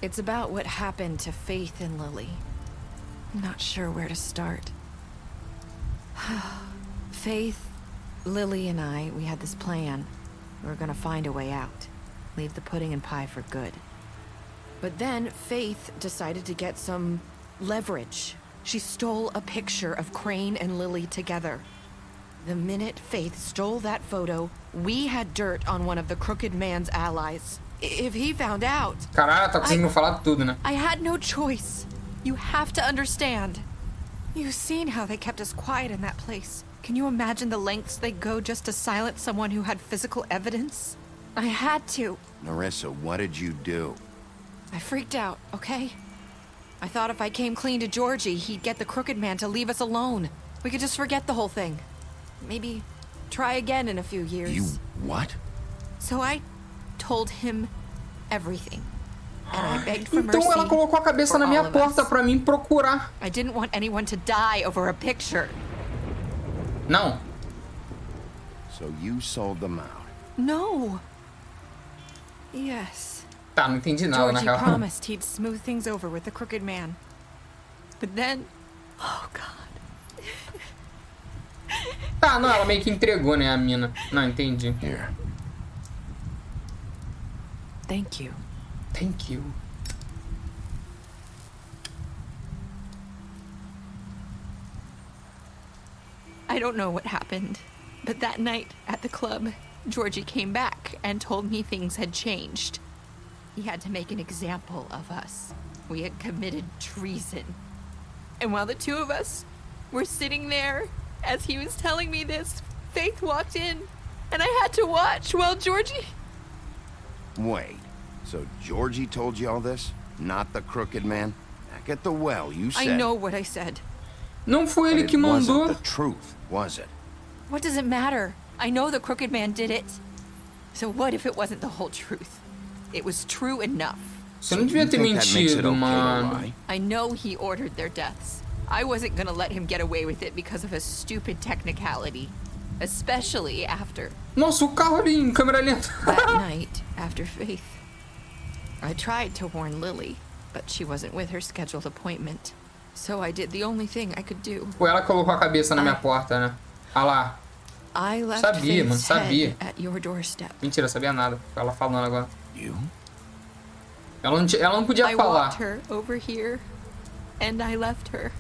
Speaker 16: It's about what happened to Faith and Lily. I'm not sure where to start. Faith, Lily, and I, we had this plan. We were gonna find a way out. Leave the pudding and pie for good. But then Faith decided to get some leverage. She stole a picture of Crane and Lily together. The minute Faith stole that photo, we had dirt on one of the Crooked Man's allies. If he found out...
Speaker 1: Caralho, tá conseguindo falar tudo, né?
Speaker 16: I had no choice. You have to understand. You've seen how they kept us quiet in that place. Can you imagine the lengths they go just to silence someone who had physical evidence? I had to.
Speaker 3: Nerissa, what did you do?
Speaker 16: I freaked out, okay? I thought if I came clean to Georgie, he'd get the Crooked Man to leave us alone. We could just forget the whole thing. Maybe try again in a few years.
Speaker 3: You what?
Speaker 16: So I told him everything. And I begged for mercy.
Speaker 1: Então ela colocou a cabeça na minha porta pra mim procurar.
Speaker 16: I didn't want anyone to die over a picture.
Speaker 1: Não.
Speaker 3: So you sold them out?
Speaker 16: No. Yes.
Speaker 1: Tá, não entendi nada na
Speaker 16: Georgie
Speaker 1: real.
Speaker 16: promised he'd smooth things over with the Crooked Man. But then... Oh, God.
Speaker 1: Tá, não, ela meio que entregou, né, a mina. Não, entendi.
Speaker 3: Here.
Speaker 16: Thank you.
Speaker 1: Thank you.
Speaker 16: I don't know what happened, but that night at the club, Georgie came back and told me things had changed. He had to make an example of us. We had committed treason. And while the two of us were sitting there, as he was telling me this, Faith walked in, and I had to watch while Georgie...
Speaker 3: Wait, so Georgie told you all this? Not the Crooked Man? Back at the well, you said...
Speaker 16: I know what I said.
Speaker 1: Não foi ele que
Speaker 3: It
Speaker 1: mandou.
Speaker 3: wasn't the truth, was it?
Speaker 16: What does it matter? I know the Crooked Man did it. So what if it wasn't the whole truth? It was true enough.
Speaker 1: Você não devia ter mentido, mano.
Speaker 16: I know he ordered their deaths. I wasn't gonna let him get away with it because of a stupid technicality. Especially after...
Speaker 1: Nossa, o carro ali em câmera lenta.
Speaker 16: That night, after Faith. I tried to warn Lily, but she wasn't with her scheduled appointment. So I did the only thing I could do.
Speaker 1: Foi ela que colocou a cabeça na minha porta, né? Ah lá.
Speaker 16: I left
Speaker 1: Sabia, mano,
Speaker 16: Faith's
Speaker 1: sabia.
Speaker 16: head at your doorstep.
Speaker 1: Mentira, sabia nada. Ela falando agora. Ela não podia
Speaker 16: I
Speaker 1: falar.
Speaker 16: walked her over here, and I left her.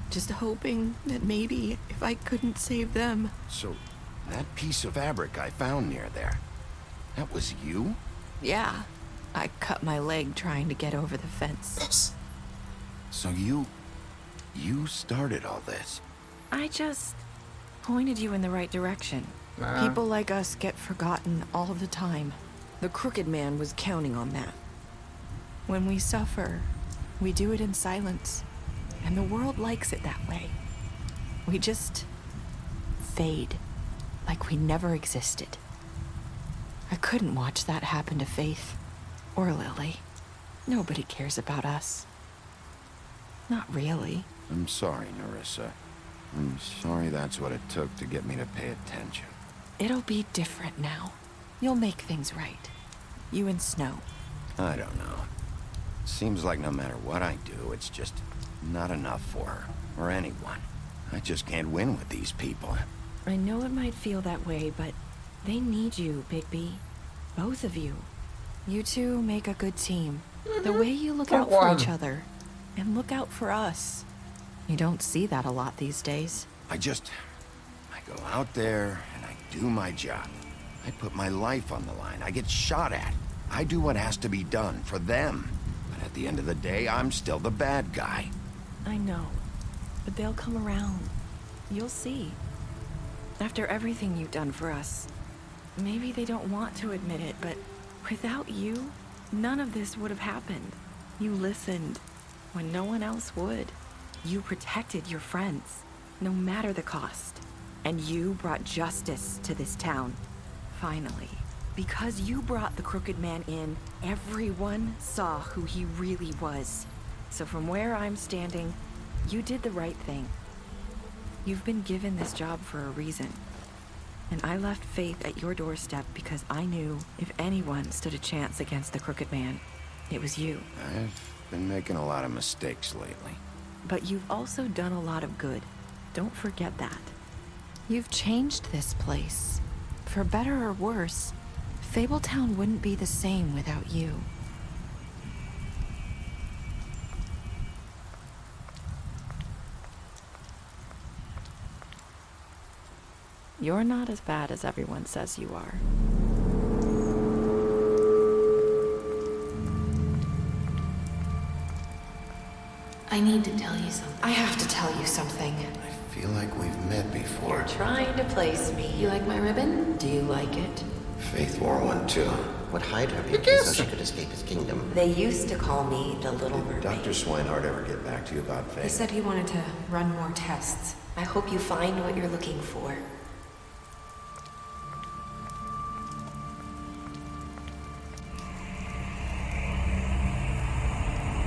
Speaker 16: Just hoping that maybe if I couldn't save them.
Speaker 3: So, that piece of fabric I found near there, that was you?
Speaker 16: Yeah, I cut my leg trying to get over the fence.
Speaker 3: So you started all this?
Speaker 16: I just pointed you in the right direction.
Speaker 1: Ah.
Speaker 16: People like us get forgotten all the time. The Crooked Man was counting on that. When we suffer, we do it in silence. And the world likes it that way. We just fade, like we never existed. I couldn't watch that happen to Faith or Lily. Nobody cares about us. Not really.
Speaker 3: I'm sorry, Nerissa. I'm sorry that's what it took to get me to pay attention.
Speaker 16: It'll be different now. You'll make things right. You and Snow.
Speaker 3: I don't know. Seems like no matter what I do, it's just not enough for her, or anyone. I just can't win with these people.
Speaker 16: I know it might feel that way, but they need you, Bigby. Both of you. You two make a good team. The way you look out for each other, and look out for us. You don't see that a lot these days.
Speaker 3: I go out there, and I do my job. I put my life on the line. I get shot at. I do what has to be done for them. But at the end of the day, I'm still the bad guy.
Speaker 16: I know, but they'll come around. You'll see. After everything you've done for us, maybe they don't want to admit it, but without you, none of this would have happened. You listened when no one else would. You protected your friends, no matter the cost. And you brought justice to this town. Finally. Because you brought the Crooked Man in, everyone saw who he really was. So from where I'm standing, you did the right thing. You've been given this job for a reason. And I left Faith at your doorstep because I knew if anyone stood a chance against the Crooked Man, it was you.
Speaker 3: I've been making a lot of mistakes lately.
Speaker 16: But you've also done a lot of good. Don't forget that. You've changed this place. For better or worse, Fabletown wouldn't be the same without you. You're not as bad as everyone says you are.
Speaker 19: I need to tell you something.
Speaker 16: I have to tell you something.
Speaker 3: I feel like we've met before.
Speaker 19: You're trying to place me. You like my ribbon? Do you like it?
Speaker 20: Faith wore one too. Would hide her beauty so she could escape his kingdom.
Speaker 19: They used to call me the Little Mermaid.
Speaker 20: Did Dr. Swinehart ever get back to you about Faith?
Speaker 19: He said he wanted to run more tests. I hope you find what you're looking for.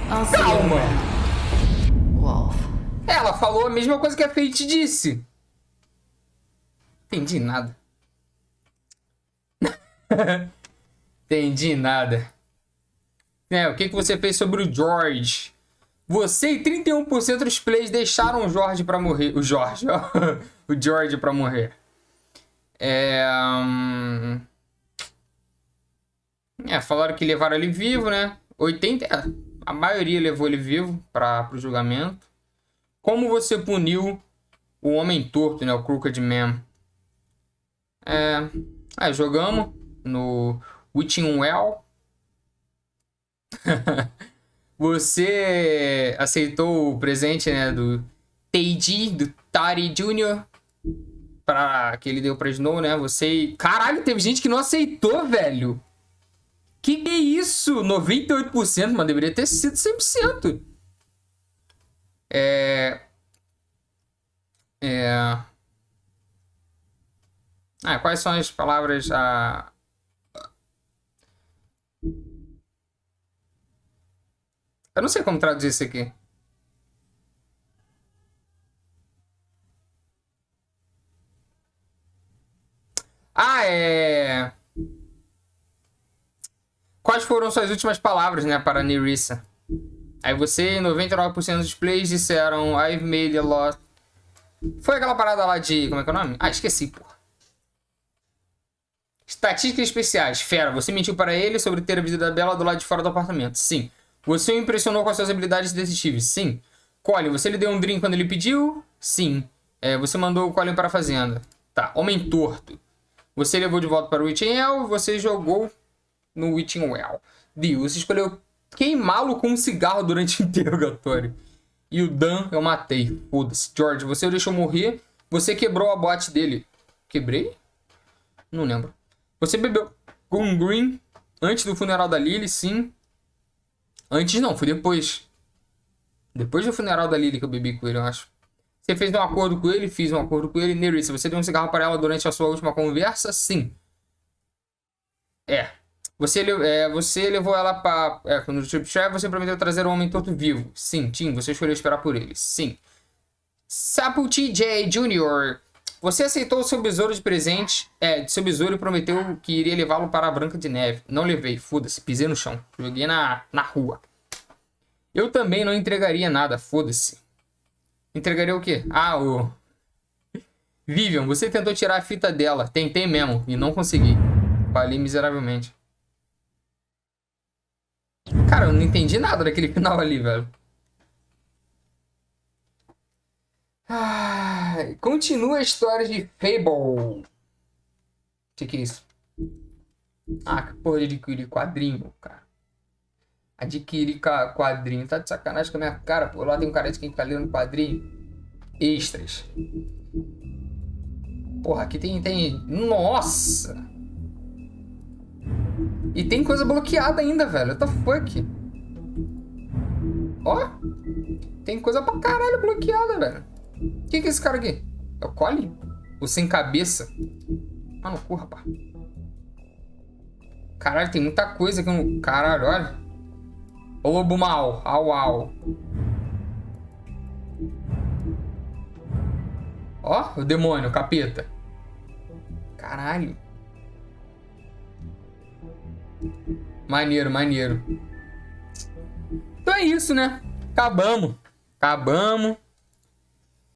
Speaker 1: Calma!
Speaker 19: Wolf.
Speaker 1: Ela falou a mesma coisa que a Fate disse. Entendi nada. Entendi nada. O que você fez sobre o George? Você e 31% dos plays deixaram o George pra morrer. O George, ó. O George pra morrer. Falaram que levaram ele vivo, né? 80... A maioria levou ele vivo para o julgamento. Como você puniu o Homem Torto, né? O Crooked Man? Jogamos no Witching Well. Você aceitou o presente, né? Do Teiji, do Tari Jr. Que ele deu pra Snow, né? Você... Caralho, teve gente que não aceitou, velho. Que é isso? 98%, mas deveria ter sido 100%. Quais são as palavras? Eu não sei como traduzir isso aqui. Quais foram suas últimas palavras, né, para Nerissa? Aí você e 99% dos plays disseram I've made a lot. Foi aquela parada lá de... Como é que é o nome? Esqueci, porra. Estatísticas especiais. Fera, você mentiu para ele sobre ter a vida da Bella do lado de fora do apartamento. Sim. Você o impressionou com as suas habilidades de detetive. Sim. Colin, você lhe deu um drink quando ele pediu? Sim. Você mandou o Colin para a fazenda. Tá. Homem Torto. Você levou de volta para o Witching Well. Você jogou no Witching Well. Dio, você escolheu queimá-lo com um cigarro durante o interrogatório. E o Dan eu matei. Foda-se. George, você o deixou morrer. Você quebrou a bote dele. Quebrei? Não lembro. Você bebeu com Green antes do funeral da Lily, sim. Antes não, foi depois. Depois do funeral da Lily que eu bebi com ele, eu acho. Você fez um acordo com ele? Fiz um acordo com ele. Nerissa, você deu um cigarro para ela durante a sua última conversa? Sim. Você levou ela para... Quando o Trip Chef, você prometeu trazer o Homem Torto vivo. Sim, Tim, você escolheu esperar por ele. Sim. Sapo TJ Jr., você aceitou o seu besouro de presente. Seu besouro e prometeu que iria levá-lo para a Branca de Neve. Não levei, foda-se, pisei no chão. Joguei na rua. Eu também não entregaria nada, foda-se. Entregaria o quê? O... Vivian, você tentou tirar a fita dela. Tentei mesmo e não consegui. Falei miseravelmente. Cara, eu não entendi nada daquele final ali, velho. Continua a história de Fable. O que é isso? Ah, que porra de adquirir quadrinho, cara. Adquirir quadrinho. Tá de sacanagem com a minha cara, pô. Lá tem um cara de quem tá lendo quadrinho. Extras. Porra, aqui tem... Nossa! E tem coisa bloqueada ainda, velho. What the fuck? Ó. Tem coisa pra caralho bloqueada, velho. Quem que é esse cara aqui? É o Colin? O sem cabeça? Mano, cu, rapaz. Caralho, tem muita coisa aqui no... Caralho, olha. O lobo mau. Au, au. Ó, o demônio, o capeta. Caralho. Maneiro, maneiro. Então é isso, né? Acabamos.